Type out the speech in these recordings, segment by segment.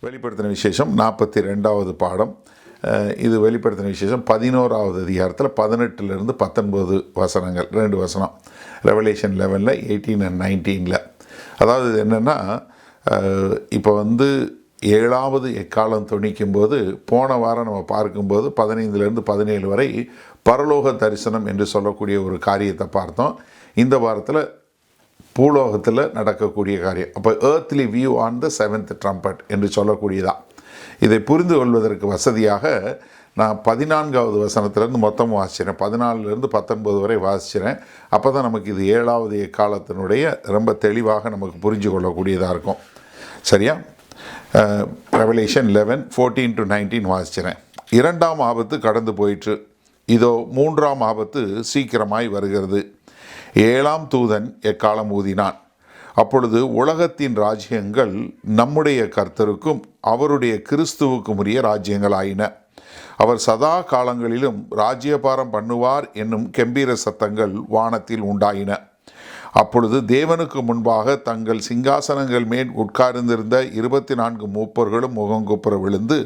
வெளிப்படுத்தின விசேஷம் 42வது பாடம். இது வெளிப்படுத்தின விசேஷம் 11வது அதிகாரத்தில் 18லேருந்து 19 வசனங்கள், 2 வசனம். Revelation 11 18 and 19. அதாவது இது என்னென்னா, இப்போ 7வது எக்காலம் தொனிக்கும்போது போன வாரம் நம்ம பார்க்கும்போது 15லேருந்து 17 வரை பரலோக தரிசனம் என்று சொல்லக்கூடிய ஒரு காரியத்தை பார்த்தோம். இந்த வாரத்தில் பூலோகத்தில் நடக்கக்கூடிய காரியம். அப்போ earthly view on the 7th trumpet என்று சொல்லக்கூடியதான். இதை புரிந்து கொள்வதற்கு வசதியாக நான் 14வது வசனத்திலேருந்து மொத்தம் வாசிக்கிறேன். 14லேருந்து 19 வரை வாசிக்கிறேன். அப்போ தான் நமக்கு இது 7வது எக்காலத்தினுடைய ரொம்ப தெளிவாக நமக்கு புரிஞ்சு கொள்ளக்கூடியதாக இருக்கும். சரியா? ரெவலேஷன் 11 14 to 19 வாசிக்கிறேன். 2ஆம் ஆபத்து கடந்து போயிற்று, இதோ 3ஆம் ஆபத்து சீக்கிரமாய் வருகிறது. 7ஆம் தூதன் எக்காலம் ஊதினான். அப்பொழுது உலகத்தின் ராஜ்யங்கள் நம்முடைய கர்த்தருக்கும் அவருடைய கிறிஸ்துவுக்கும் உரிய ராஜ்யங்கள் ஆயின. அவர் சதா காலங்களிலும் ராஜ்யபாரம் பண்ணுவார் என்னும் கெம்பீர சத்தங்கள் வானத்தில் உண்டாயின. அப்பொழுது தேவனுக்கு முன்பாக தங்கள் சிங்காசனங்கள் மேல் உட்கார்ந்திருந்த 24 மூப்பர்களும் முகங்குப்புற விழுந்து,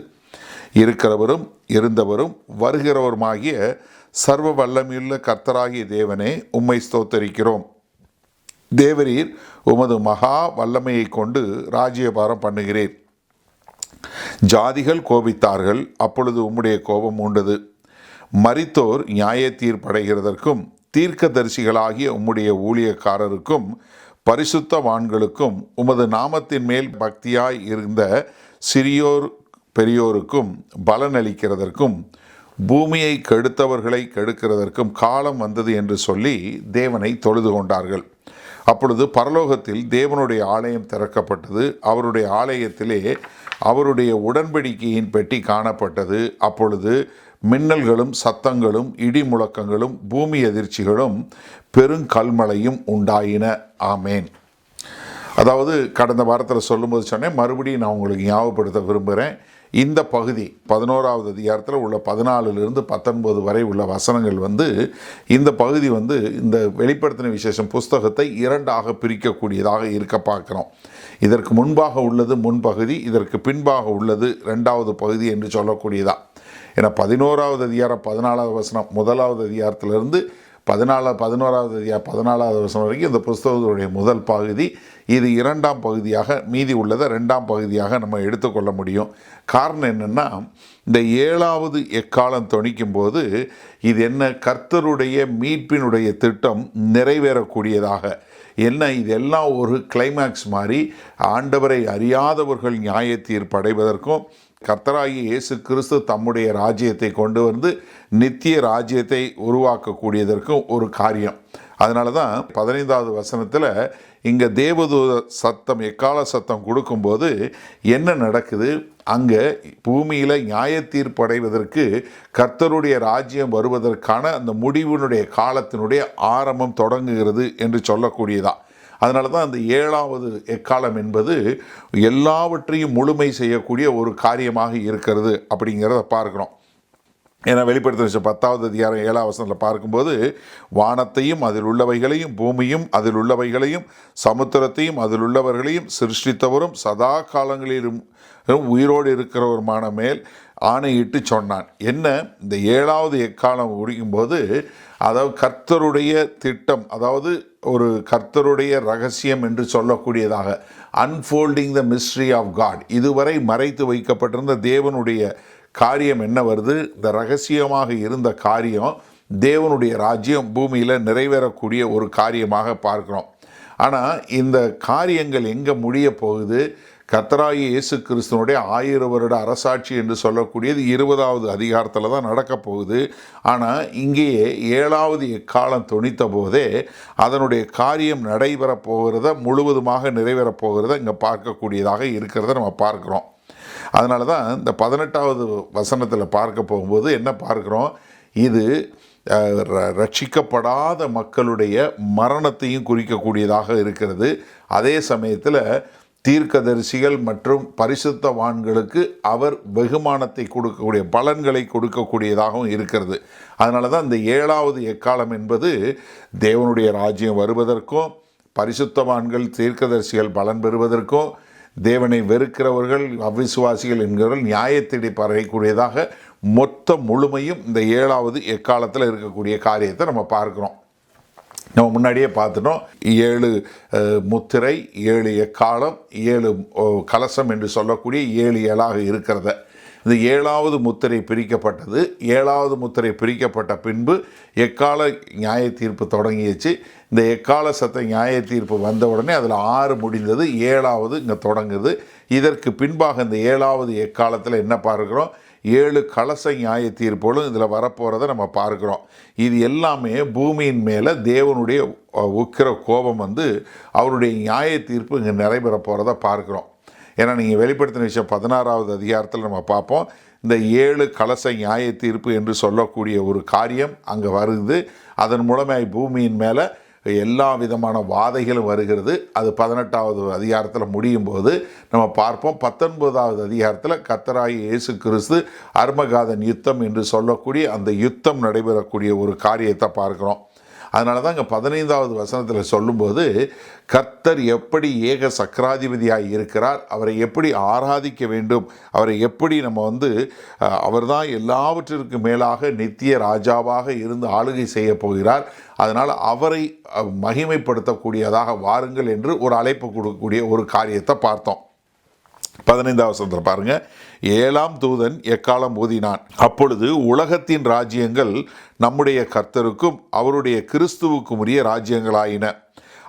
இருக்கிறவரும் இருந்தவரும் வருகிறவருமாகிய சர்வ வல்லமையுள்ள கர்த்தராகிய தேவனே, உம்மை ஸ்தோத்தரிக்கிறோம். தேவரீர் உமது மகா வல்லமையை கொண்டு ராஜ்யபாரம் பண்ணுகிறீர். ஜாதிகள் கோபித்தார்கள், அப்பொழுது உம்முடைய கோபம் உண்டது. மரித்தோர் நியாய தீர்ப்படைகிறதற்கும் தீர்க்கதரிசிகளாகிய உம்முடைய ஊழியக்காரருக்கும் பரிசுத்தவான்களுக்கும் உமது நாமத்தின் மேல் பக்தியாய் இருந்த சிறியோர் பெரியோருக்கும் பலனளிக்கிறதற்கும் பூமியை கெடுத்தவர்களை கெடுக்கிறதற்கும் காலம் வந்தது என்று சொல்லி தேவனை தொழுது கொண்டார்கள். அப்பொழுது பரலோகத்தில் தேவனுடைய ஆலயம் திறக்கப்பட்டது. அவருடைய ஆலயத்திலே அவருடைய உடன்படிக்கையின் பெட்டி காணப்பட்டது. அப்பொழுது மின்னல்களும் சத்தங்களும் இடி முழக்கங்களும் பூமி அதிர்ச்சிகளும் பெருங்கல்மழையும் உண்டாயின. ஆமேன். அதாவது கடந்த வாரத்தில் சொல்லும்போது சொன்னேன், மறுபடியும் நான் உங்களுக்கு ஞாபகப்படுத்த விரும்புகிறேன். இந்த பகுதி 11வது அதிகாரத்தில் உள்ள 14லிருந்து 19 வரை உள்ள வசனங்கள் இந்த பகுதி இந்த வெளிப்படுத்தின விசேஷம் புஸ்தகத்தை 2ஆக பிரிக்கக்கூடியதாக இருக்க பார்க்குறோம். இதற்கு முன்பாக உள்ளது முன்பகுதி, இதற்கு பின்பாக உள்ளது 2வது பகுதி என்று சொல்லக்கூடியதா. ஏன்னா 11வது அதிகாரம் 14வது வசனம் 1வது அதிகாரத்திலிருந்து 11வது அதிகாரம் 14வது வசனம் வரைக்கும் இந்த புஸ்தகத்துடைய முதல் பகுதி. இது 2ஆம் பகுதியாக, மீதி உள்ளதை 2ஆம் பகுதியாக நம்ம எடுத்துக்கொள்ள முடியும். காரணம் என்னென்னா, இந்த 7வது எக்காலம் தொனிக்கும் போது இது என்ன, கர்த்தருடைய மீட்பினுடைய திட்டம் நிறைவேறக்கூடியதாக என்ன, இதெல்லாம் ஒரு கிளைமேக்ஸ் மாதிரி ஆண்டவரை அறியாதவர்கள் நியாய தீர்ப்படைவதற்கும் கர்த்தராகிய இயேசு கிறிஸ்து தம்முடைய ராஜ்யத்தை கொண்டு நித்திய ராஜ்யத்தை உருவாக்கக்கூடியதற்கும் ஒரு காரியம். அதனால தான் 15வது வசனத்தில் இங்கே தேவதூத சத்தம், எக்கால சத்தம் கொடுக்கும்போது என்ன நடக்குது, அங்கே பூமியில் நியாய தீர்ப்படைவதற்கு கர்த்தருடைய ராஜ்யம் வருவதற்கான அந்த முடிவினுடைய காலத்தினுடைய ஆரம்பம் தொடங்குகிறது என்று சொல்லக்கூடியதா. அதனால தான் அந்த 7வது எக்காலம் என்பது எல்லாவற்றையும் முழுமை செய்யக்கூடிய ஒரு காரியமாக இருக்கிறது அப்படிங்கிறத பார்க்குறோம். ஏன்னா வெளிப்படுத்தின 10வது அதிகாரம் 7ஆம் வசனத்தில் பார்க்கும்போது, வானத்தையும் அதில் உள்ளவைகளையும் பூமியும் அதில் உள்ளவைகளையும் சமுத்திரத்தையும் அதில் உள்ளவர்களையும் சிருஷ்டித்தவரும் சதா காலங்களிலும் உயிரோடு இருக்கிறவருமான மேல் ஆணையிட்டு சொன்னான். என்ன, இந்த 7வது எக்காலம் முடிக்கும்போது, அதாவது கர்த்தருடைய திட்டம், அதாவது ஒரு கர்த்தருடைய ரகசியம் என்று சொல்லக்கூடியதாக, unfolding the mystery of God, இதுவரை மறைத்து வைக்கப்பட்டிருந்த தேவனுடைய காரியம் என்ன வருது, இந்த ரகசியமாக இருந்த காரியம் தேவனுடைய ராஜ்யம் பூமியில் நிறைவேறக்கூடிய ஒரு காரியமாக பார்க்குறோம். ஆனால் இந்த காரியங்கள் எங்கே முடிய போகுது, கர்த்தராகிய இயேசு கிறிஸ்துவனுடைய 1000 வருட அரசாட்சி என்று சொல்லக்கூடியது 20வது அதிகாரத்தில் தான் நடக்க போகுது. ஆனால் இங்கேயே 7வது எக்காலம் தொனித்த போதே அதனுடைய காரியம் நடைபெறப் போகிறத, முழுவதுமாக நிறைவேறப் போகிறத இங்கே பார்க்கக்கூடியதாக இருக்கிறத நம்ம பார்க்குறோம். அதனால தான் இந்த 18வது வசனத்தில் பார்க்க போகும்போது என்ன பார்க்குறோம், இது ரட்சிக்கப்படாத மக்களுடைய மரணத்தையும் குறிக்கக்கூடியதாக இருக்கிறது. அதே சமயத்தில் தீர்க்கதரிசிகள் மற்றும் பரிசுத்தவான்களுக்கு அவர் வெகுமானத்தை கொடுக்கக்கூடிய, பலன்களை கொடுக்கக்கூடியதாகவும் இருக்கிறது. அதனால தான் இந்த 7வது எக்காலம் என்பது தேவனுடைய ராஜ்யம் வருவதற்கும், பரிசுத்தவான்கள் தீர்க்கதரிசிகள் பலன் பெறுவதற்கும், தேவனை வெறுக்கிறவர்கள், அவிசுவாசிகள் என்கிறவர்கள் நியாயத்தீர்ப்பை பறையக்கூடியதாக மொத்த முழுமையும் இந்த 7வது எக்காலத்தில் இருக்கக்கூடிய காரியத்தை நம்ம பார்க்குறோம். நம்ம முன்னாடியே பார்த்துட்டோம். 7 முத்திரை, 7 எக்காலம், 7 கலசம் என்று சொல்லக்கூடிய 7 ஏழாக இருக்கிறத. இந்த 7வது முத்திரை பிரிக்கப்பட்டது. 7வது முத்திரை பிரிக்கப்பட்ட பின்பு எக்கால நியாய தீர்ப்பு தொடங்கிடுச்சு. இந்த எக்கால சத்த நியாய தீர்ப்பு வந்த உடனே அதில் 6 முடிந்தது, 7வது இங்கே தொடங்குது. இதற்கு பின்பாக இந்த 7வது எக்காலத்தில் என்ன பார்க்குறோம்? 7 கலச நியாய தீர்ப்புகளும் இதில் வரப்போகிறத நம்ம பார்க்குறோம். இது எல்லாமே பூமியின் மேலே தேவனுடைய உக்கிர கோபம் அவருடைய நியாய தீர்ப்பு இங்கே நிறைவேற போகிறத பார்க்குறோம். ஏன்னா நீங்கள் வெளிப்படுத்தின விஷயம் 16வது அதிகாரத்தில் நம்ம பார்ப்போம். இந்த 7 கலச நியாய தீர்ப்பு என்று சொல்லக்கூடிய ஒரு காரியம் அங்கே வருது. அதன் மூலமாக பூமியின் மேலே எல்லா விதமான வாதைகளும் வருகிறது. அது 18வது அதிகாரத்தில் முடியும் போது நம்ம பார்ப்போம். 19வது அதிகாரத்தில் கர்த்தராகிய இயேசு கிறிஸ்து அர்மகாதன் யுத்தம் என்று சொல்லக்கூடிய அந்த யுத்தம் நடைபெறக்கூடிய ஒரு காரியத்தை பார்க்குறோம். அதனால தான் இங்கே 15வது வசனத்தில் சொல்லும்போது கர்த்தர் எப்படி ஏக சக்கராதிபதியாக இருக்கிறார், அவரை எப்படி ஆராதிக்க வேண்டும், அவரை எப்படி நம்ம அவர் தான் எல்லாவற்றிற்கு மேலாக நித்திய ராஜாவாக இருந்து ஆளுகை செய்ய போகிறார், அதனால் அவரை மகிமைப்படுத்தக்கூடியதாக வாருங்கள் என்று ஒரு அழைப்பு கொடுக்கக்கூடிய ஒரு காரியத்தை பார்த்தோம். 15வது வசனத்தில் பாருங்க, 7ஆம் தூதன் எக்காலம் ஊதினான். அப்பொழுது உலகத்தின் ராஜ்யங்கள் நம்முடைய கர்த்தருக்கும் அவருடைய கிறிஸ்துவுக்கும் உரிய ராஜ்யங்களாயின.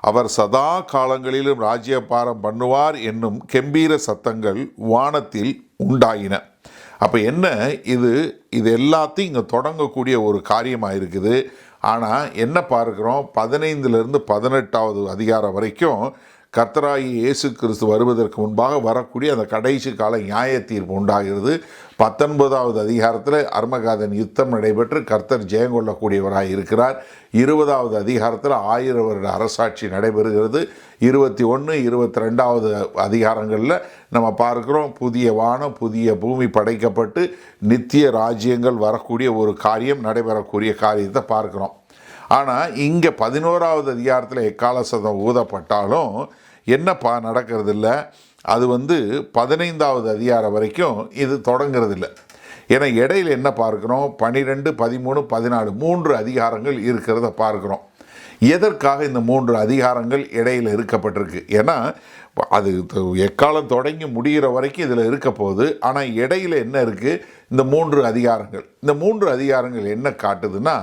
அவர் சதா காலங்களிலும் ராஜ்யபாரம் பண்ணுவார் என்னும் கெம்பீர சத்தங்கள் வானத்தில் உண்டாயின. அப்போ என்ன, இது எல்லாத்தையும் இங்கே தொடங்கக்கூடிய ஒரு காரியமாக இருக்குது. ஆனால் என்ன பார்க்குறோம், 15லிருந்து 18வது அதிகாரம் வரைக்கும் கர்த்தராகிய இயேசு கிறிஸ்து வருவதற்கு முன்பாக வரக்கூடிய அந்த கடைசி கால நியாய தீர்ப்பு உண்டாகிறது. 19வது அதிகாரத்தில் அர்மகாதன் யுத்தம் நடைபெற்று கர்த்தர் ஜெயங்கொள்ளக்கூடியவராக இருக்கிறார். 20வது அதிகாரத்தில் 1000 வருட அரசாட்சி நடைபெறுகிறது. 21, 22வது அதிகாரங்களில் நம்ம பார்க்குறோம், புதிய வானம் புதிய பூமி படைக்கப்பட்டு நித்திய ராஜ்யங்கள் வரக்கூடிய ஒரு காரியம் நடைபெறக்கூடிய காரியத்தை பார்க்குறோம். ஆனால் இங்கே 11வது அதிகாரத்தில் எக்கால சத்தம் ஊதப்பட்டாலும் என்னப்பா நடக்கிறது இல்லை, அது 15வது அதிகாரம் வரைக்கும் இது தொடங்கிறது இல்லை. ஏன்னா இடையில் என்ன பார்க்குறோம், 12, 13, 14 3 அதிகாரங்கள் இருக்கிறத பார்க்குறோம். எதற்காக இந்த 3 அதிகாரங்கள் இடையில் இருக்கப்பட்டிருக்கு? ஏன்னா அது எக்காலம் தொடங்கி முடிகிற வரைக்கும் இதில் இருக்க போகுது. ஆனால் இடையில் என்ன இருக்குது, இந்த 3 அதிகாரங்கள். இந்த 3 அதிகாரங்கள் என்ன காட்டுதுன்னா,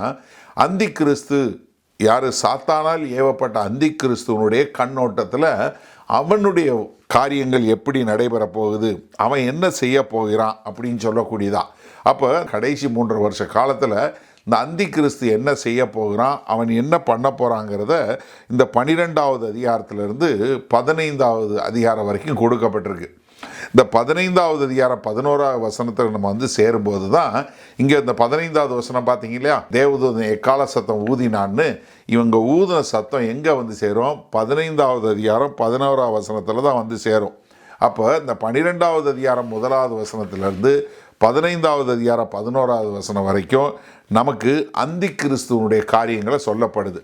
அந்தி கிறிஸ்து யார், சாத்தானால் ஏவப்பட்ட அந்தி கிறிஸ்துவனுடைய கண்ணோட்டத்தில் அவனுடைய காரியங்கள் எப்படி நடைபெற போகுது, அவன் என்ன செய்ய போகிறான் அப்படின்னு சொல்லக்கூடியதா. அப்போ கடைசி 3 வருஷ காலத்தில் இந்த அந்தி கிறிஸ்து என்ன செய்ய போகிறான், அவன் என்ன பண்ண போகிறாங்கிறத இந்த 12வது அதிகாரத்திலிருந்து 15வது அதிகாரம் வரைக்கும் கொடுக்கப்பட்டிருக்கு. இந்த 15வது அதிகாரம் 11வது வசனத்தில் நம்ம சேரும்போது தான் இங்கே இந்த 15வது வசனம் பார்த்தீங்க இல்லையா, தேவதூதன் எக்கால சத்தம் ஊதினான்னு, இவங்க ஊதின சத்தம் எங்கே சேரும், 15வது அதிகாரம் 11வது வசனத்தில் தான் சேரும். அப்போ இந்த 12வது அதிகாரம் 1வது வசனத்திலேருந்து 15வது அதிகாரம் 11வது வசனம் வரைக்கும் நமக்கு அந்தி கிறிஸ்துவனுடைய காரியங்களை சொல்லப்படுது.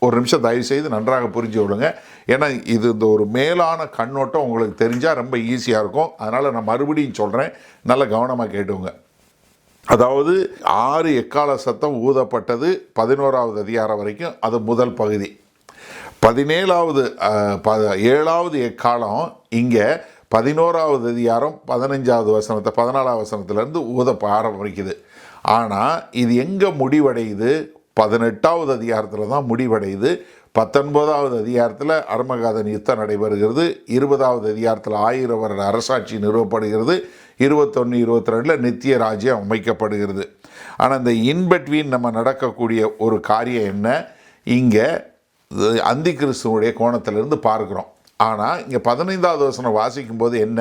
ஒரு நிமிஷம் தயவு செய்து நன்றாக புரிஞ்சு விடுங்க. ஏன்னா இது இந்த ஒரு மேலான கண்ணோட்டம் உங்களுக்கு தெரிஞ்சால் ரொம்ப ஈஸியாக இருக்கும். அதனால் நான் மறுபடியும் சொல்கிறேன், நல்ல கவனமாக கேட்டுங்க. அதாவது 6 எக்கால சத்தம் ஊதப்பட்டது 11வது அதிகாரம் வரைக்கும், அது முதல் பகுதி. 7வது எக்காலம் இங்கே 11வது அதிகாரம் 15வது வசனத்தை 14வது வசனத்திலேருந்து ஊதப்ப ஆரம்பிக்குது. ஆனால் இது எங்கே முடிவடையுது, 18வது அதிகாரத்தில் தான் முடிவடையுது. 19வது அதிகாரத்தில் அர்மகாதன் யுத்தம் நடைபெறுகிறது. 20வது அதிகாரத்தில் 1000 வருட அரசாட்சி நிறுவப்படுகிறது. 21, 22 நித்திய ராஜ்யம் அமைக்கப்படுகிறது. ஆனால் இந்த இன்பிட்வீன் நம்ம நடக்கக்கூடிய ஒரு காரியம் என்ன, இங்கே அந்தி கிறிஸ்துவனுடைய கோணத்திலிருந்து பார்க்குறோம். ஆனால் இங்கே 15வது வசனம் வாசிக்கும்போது என்ன,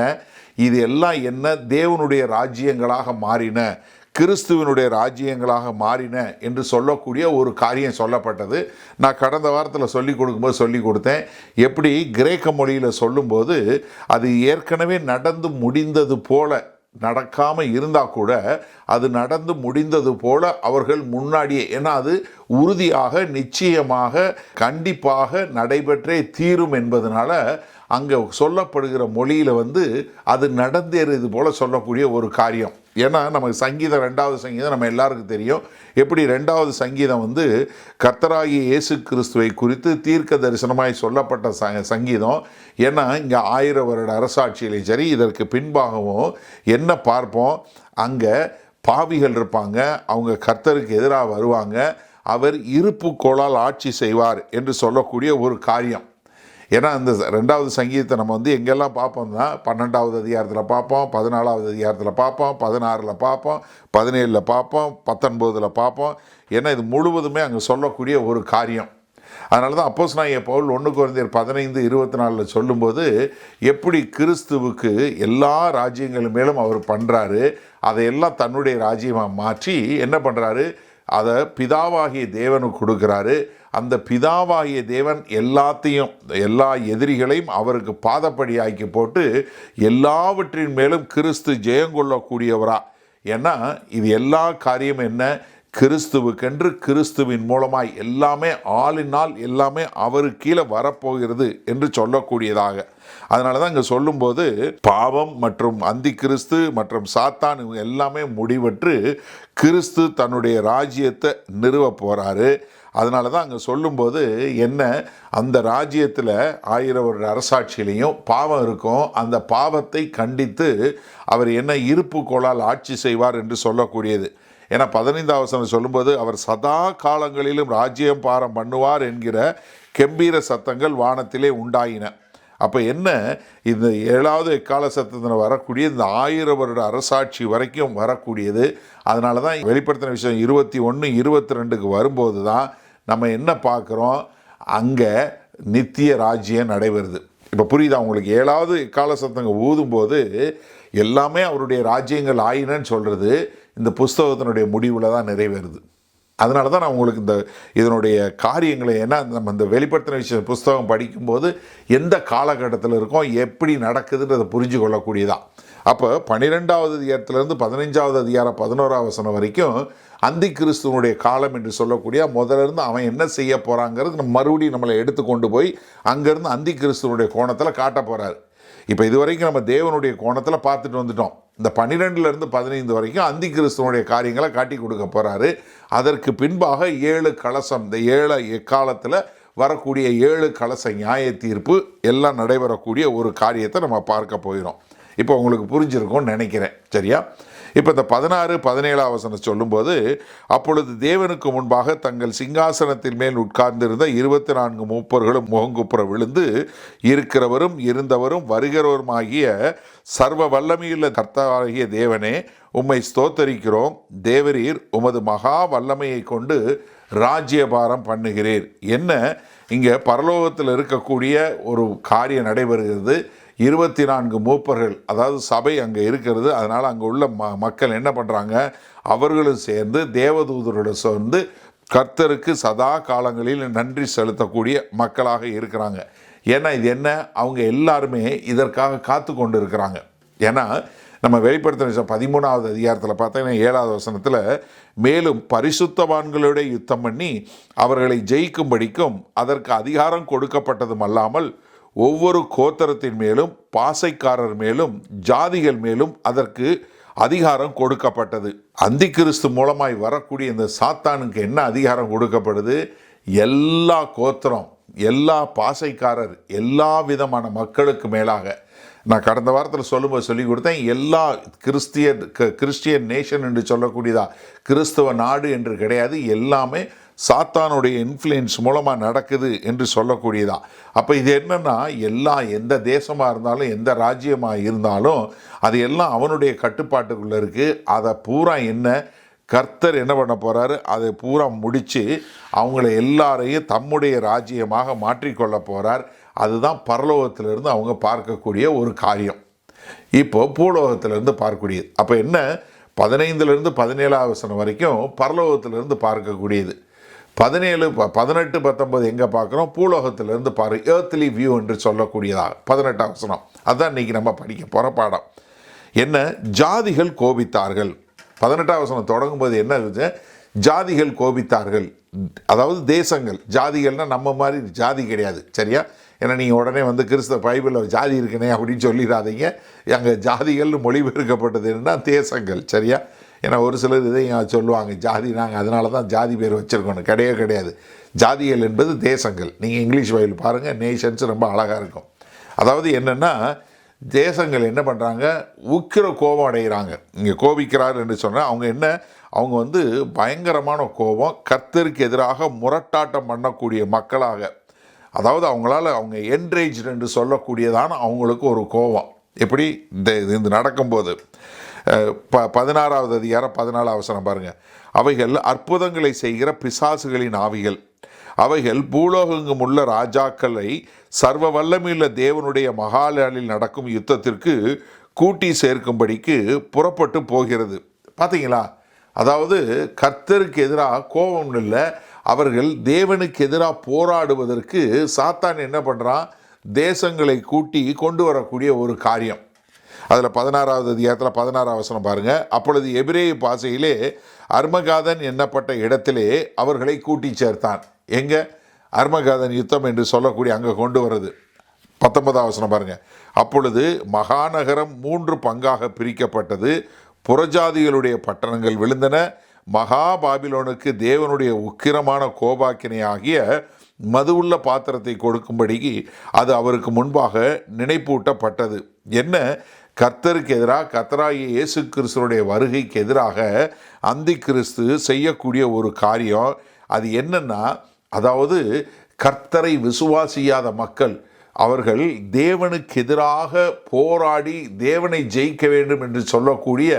இது எல்லாம் என்ன, தேவனுடைய ராஜ்யங்களாக மாறின, கிறிஸ்துவனுடைய ராஜ்யங்களாக மாறின என்று சொல்லக்கூடிய ஒரு காரியம் சொல்லப்பட்டது. நான் கடந்த வாரத்தில் சொல்லிக் கொடுத்தேன். எப்படி கிரேக்க மொழியில் சொல்லும்போது அது ஏற்கனவே நடந்து முடிந்தது போல, நடக்காமல் இருந்தால் கூட அது நடந்து முடிந்தது போல அவர்கள் முன்னாடியே, ஏன்னா அது உறுதியாக நிச்சயமாக கண்டிப்பாக நடைபெற்றே தீரும் என்பதனால அங்கே சொல்லப்படுகிற மொழியில் அது நடந்தேறது போல சொல்லக்கூடிய ஒரு காரியம். ஏன்னா நமக்கு சங்கீதம், 2வது சங்கீதம் நம்ம எல்லாருக்கும் தெரியும். எப்படி 2வது சங்கீதம் கர்த்தராகிய இயேசு கிறிஸ்துவை குறித்து தீர்க்க தரிசனமாய் சொல்லப்பட்ட சங்கீதம். ஏன்னா இங்கே 1000 வருட அரசாட்சியிலையும் சரி, இதற்கு பின்பாகவும் என்ன பார்ப்போம், அங்கே பாவிகள் இருப்பாங்க, அவங்க கர்த்தருக்கு எதிராக வருவாங்க, அவர் இருப்பு கோளால் ஆட்சி செய்வார் என்று சொல்லக்கூடிய ஒரு காரியம். ஏன்னா அந்த 2வது சங்கீதத்தை நம்ம எங்கெல்லாம் பார்ப்போம்னா 12வது அதிகாரத்தில் பார்ப்போம், 14வது அதிகாரத்தில் பார்ப்போம், 16ல் பார்ப்போம், 17ல் பார்ப்போம், 19ல் பார்ப்போம். ஏன்னா இது முழுவதுமே அங்கே சொல்லக்கூடிய ஒரு காரியம். அதனால தான் அப்போஸ்தலனாகிய பவுல் 1 கொரிந்தியர் 15:24 சொல்லும்போது எப்படி கிறிஸ்துவுக்கு எல்லா ராஜ்யங்கள் மேலும் அவர் பண்ணுறாரு, அதையெல்லாம் தன்னுடைய ராஜ்யமாக மாற்றி என்ன பண்ணுறாரு, அதை பிதாவாகிய தேவனுக்கு கொடுக்குறாரு. அந்த பிதாவாகிய தேவன் எல்லாத்தையும், எல்லா எதிரிகளையும் அவருக்கு பாதப்படி ஆக்கி போட்டு எல்லாவற்றின் மேலும் கிறிஸ்து ஜெயங்கொள்ளக்கூடியவரா. ஏன்னா இது எல்லா காரியம் என்ன, கிறிஸ்துவுக்கென்று கிறிஸ்துவின் மூலமாய் எல்லாமே ஆளினால் எல்லாமே அவருக்கு கீழே வரப்போகிறது என்று சொல்லக்கூடியதாக. அதனால தான் இங்கே சொல்லும்போது பாவம் மற்றும் அந்தி கிறிஸ்து மற்றும் சாத்தான் இவங்க எல்லாமே முடிவற்று கிறிஸ்து தன்னுடைய ராஜ்யத்தை நிறுவ போகிறாரு. அதனால தான் அங்கே சொல்லும்போது என்ன, அந்த ராஜ்யத்தில் 1000 வருட அரசாட்சியிலையும் பாவம் இருக்கும். அந்த பாவத்தை கண்டித்து அவர் என்ன இருப்பு கோளால் ஆட்சி செய்வார் என்று சொல்லக்கூடியது. ஏன்னா 15வது வசனம் சொல்லும்போது அவர் சதா காலங்களிலும் ராஜ்யம் பாரம் பண்ணுவார் என்கிற கெம்பீர சத்தங்கள் வானத்திலே உண்டாயின. அப்போ என்ன, இந்த 7வது எக்கால சத்தத்தில் வரக்கூடிய இந்த 1000 வருட அரசாட்சி வரைக்கும் வரக்கூடியது. அதனால தான் வெளிப்படுத்தின விஷயம் 21, 22க்கு வரும்போது தான் நம்ம என்ன பார்க்குறோம், அங்கே நித்திய ராஜ்யம் நடைபெறுது. இப்போ புரியுதா உங்களுக்கு? 7வது எக்கால சத்தங்க ஊதும்போது எல்லாமே அவருடைய ராஜ்யங்கள் ஆயினன்னு சொல்கிறது இந்த புஸ்தகத்தினுடைய முடிவில் தான் நிறைவேறுது. அதனால தான் நான் உங்களுக்கு இதனுடைய காரியங்களை, ஏன்னா நம்ம இந்த வெளிப்படுத்தின விஷயம் புஸ்தகம் படிக்கும்போது எந்த காலகட்டத்தில் இருக்கோம், எப்படி நடக்குதுன்றதை புரிஞ்சு கொள்ளக்கூடியதான். அப்போ 12வது அதிகாரத்திலேருந்து 15வது அதிகாரம் 11வது வசனம் வரைக்கும் அந்தி கிறிஸ்துவனுடைய காலம் என்று சொல்லக்கூடிய முதலிருந்து அவன் என்ன செய்ய போகிறாங்கிறது நம்ம மறுபடியும் நம்மளை எடுத்து கொண்டு போய் அங்கேருந்து அந்தி கிறிஸ்துவனுடைய கோணத்தில் காட்ட போகிறார். இப்போ இது வரைக்கும் நம்ம தேவனுடைய கோணத்தில் பார்த்துட்டு வந்துட்டோம். இந்த 12லேருந்து 15 வரைக்கும் அந்தி கிறிஸ்துவனுடைய காரியங்களை காட்டி கொடுக்க போகிறாரு. அதற்கு பின்பாக 7 கலசம், இந்த 7 எக்காலத்தில் வரக்கூடிய 7 கலச நியாய தீர்ப்பு எல்லாம் நடைபெறக்கூடிய ஒரு காரியத்தை நம்ம பார்க்க போகிறோம். இப்போ உங்களுக்கு புரிஞ்சிருக்கும்னு நினைக்கிறேன், சரியா? இப்போ இந்த 16, 17 வசனம் சொல்லும்போது, அப்பொழுது தேவனுக்கு முன்பாக தங்கள் சிங்காசனத்தின் மேல் உட்கார்ந்திருந்த 24 மூப்பர்களும் முகங்குப்புற விழுந்து, இருக்கிறவரும் இருந்தவரும் வருகிறவருமாகிய சர்வ வல்லமையுள்ள கர்த்தராகிய தேவனே, உம்மை ஸ்தோத்தரிக்கிறோம். தேவரீர் உமது மகா வல்லமையை கொண்டு ராஜ்யபாரம் பண்ணுகிறீர். என்ன, இங்கே பரலோகத்தில் இருக்கக்கூடிய ஒரு காரியம் நடைபெறுகிறது. 24 மூப்பர்கள், அதாவது சபை அங்கே இருக்கிறது. அதனால் அங்கே உள்ள மக்கள் என்ன பண்ணுறாங்க, அவர்களும் சேர்ந்து தேவதூதரோடு சேர்ந்து கர்த்தருக்கு சதா காலங்களில் நன்றி செலுத்தக்கூடிய மக்களாக இருக்கிறாங்க. ஏன்னா இது என்ன, அவங்க எல்லாருமே இதற்காக காத்து கொண்டு இருக்கிறாங்க. ஏன்னா நம்ம வெளிப்படுத்தின 13வது அதிகாரத்தில் பார்த்தீங்கன்னா 7வது வசனத்தில், மேலும் பரிசுத்தவான்களோட யுத்தம் பண்ணி அவர்களை ஜெயிக்கும்படிக்கும் அதற்கு அதிகாரம் கொடுக்கப்பட்டதும் அல்லாமல் ஒவ்வொரு கோத்திரத்தின் மேலும் பாசைக்காரர் மேலும் ஜாதிகள் மேலும் அதற்கு அதிகாரம் கொடுக்கப்பட்டது. அந்தி கிறிஸ்து மூலமாய் வரக்கூடிய இந்த சாத்தானுக்கு என்ன அதிகாரம் கொடுக்கப்படுது? எல்லா கோத்திரம், எல்லா பாசைக்காரர், எல்லா விதமான மக்களுக்கு மேலாக, நான் கடந்த வாரத்தில் சொல்லும்போது சொல்லி கொடுத்தேன், எல்லா கிறிஸ்டியன் நேஷன் என்று சொல்லக்கூடியதா, கிறிஸ்தவ நாடு என்று கிடையாது, எல்லாமே சாத்தானுடைய இன்ஃப்ளூயன்ஸ் மூலமாக நடக்குது என்று சொல்லக்கூடியதா. அப்போ இது என்னென்னா, எந்த தேசமாக இருந்தாலும் எந்த ராஜ்யமாக இருந்தாலும் அது எல்லாம் அவனுடைய கட்டுப்பாட்டுக்குள்ளே இருக்குது. அதை பூரா என்ன கர்த்தர் என்ன பண்ண போகிறாரு, அதை பூரா முடித்து அவங்கள எல்லாரையும் தம்முடைய ராஜ்யமாக மாற்றிக்கொள்ள போகிறார். அதுதான் பரலோகத்திலிருந்து அவங்க பார்க்கக்கூடிய ஒரு காரியம். இப்போது பூலோகத்திலிருந்து பார்க்கக்கூடியது. அப்போ என்ன, 15லேருந்து 17வது வசனம் வரைக்கும் பரலோகத்திலிருந்து பார்க்கக்கூடியது. 17, 18, 19 எங்கே பார்க்குறோம், பூலோகத்திலிருந்து ஏர்த்லி வியூ என்று சொல்லக்கூடியதாக 18வது வசனம். அதுதான் இன்றைக்கி நம்ம படிக்க போகிற பாடம். என்ன, ஜாதிகள் கோபித்தார்கள். 18வது வசனம் தொடங்கும்போது என்ன இருக்குது, ஜாதிகள் கோபித்தார்கள். அதாவது தேசங்கள், ஜாதிகள்னால் நம்ம மாதிரி ஜாதி கிடையாது, சரியா? ஏன்னா நீங்கள் உடனே வந்து கிறிஸ்தவ பைபிளில் ஜாதி இருக்குனே அப்படின்னு சொல்லிடாதீங்க. அங்கே ஜாதிகள்னு மொழிபெயர்க்கப்பட்டது என்னன்னா தேசங்கள், சரியா? ஏன்னா ஒரு சிலர் இதையும் சொல்லுவாங்க, ஜாதி நாங்கள் அதனால தான் ஜாதி பேர் வச்சுருக்கோன்னு. கிடையாது. ஜாதிகள் என்பது தேசங்கள். நீங்கள் இங்கிலீஷ் பைபிள் பாருங்கள், நேஷன்ஸ் ரொம்ப அழகாக இருக்கும். அதாவது என்னென்னா தேசங்கள் என்ன பண்ணுறாங்க, உக்கிர கோபம் அடைகிறாங்க. இங்கே கோபிக்கிறார் என்று சொன்னால் அவங்க வந்து பயங்கரமான கோபம், கர்த்தருக்கு எதிராக முரட்டாட்டம் பண்ணக்கூடிய மக்களாக, அதாவது அவங்க என்ரேஜ் என்று சொல்லக்கூடியதான அவங்களுக்கு ஒரு கோபம். எப்படி இது நடக்கும்போது 16வது அதிகாரம் 14 வசனம் பாருங்கள். அவைகள் அற்புதங்களை செய்கிற பிசாசுகளின் ஆவிகள், அவைகள் பூலோகெங்கும் உள்ள ராஜாக்களை சர்வ வல்லமையுள்ள தேவனுடைய மகாநாளில் நடக்கும் யுத்தத்திற்கு கூட்டி சேர்க்கும்படிக்கு புறப்பட்டு போகிறது. பார்த்தீங்களா? அதாவது கர்த்தருக்கு எதிராக கோபம் இல்லை, அவர்கள் தேவனுக்கு எதிராக போராடுவதற்கு சாத்தான் என்ன பண்ணுறான், தேசங்களை கூட்டி கொண்டு வரக்கூடிய ஒரு காரியம். அதில் 16வது அதிகாரத்தில் 16 வசனம் பாருங்கள். அப்பொழுது எபிரேய பாஷையிலே அர்மகாதன் எண்ணப்பட்ட இடத்திலே அவர்களை கூட்டி சேர்த்தான். எங்கே? அர்மகாதன் யுத்தம் என்று சொல்லக்கூடிய அங்கே கொண்டு வருது. 19 வசனம் பாருங்கள். அப்பொழுது மகாநகரம் 3 பங்காக பிரிக்கப்பட்டது, புறஜாதிகளுடைய பட்டணங்கள் விழுந்தன. மகா பாபிலோனுக்கு தேவனுடைய உக்கிரமான கோபாக்கினை ஆகிய மதுவுள்ள பாத்திரத்தை கொடுக்கும்படிக்கு அது அவருக்கு முன்பாக நினைப்பூட்டப்பட்டது. என்ன? கர்த்தருக்கு எதிராக, கர்த்தராகிய இயேசு கிறிஸ்துடைய வருகைக்கு எதிராக அந்தி கிறிஸ்து செய்யக்கூடிய ஒரு காரியம். அது என்னன்னா, அதாவது கர்த்தரை விசுவாசியாத மக்கள், அவர்கள் தேவனுக்கு எதிராக போராடி தேவனை ஜெயிக்க வேண்டும் என்று சொல்லக்கூடிய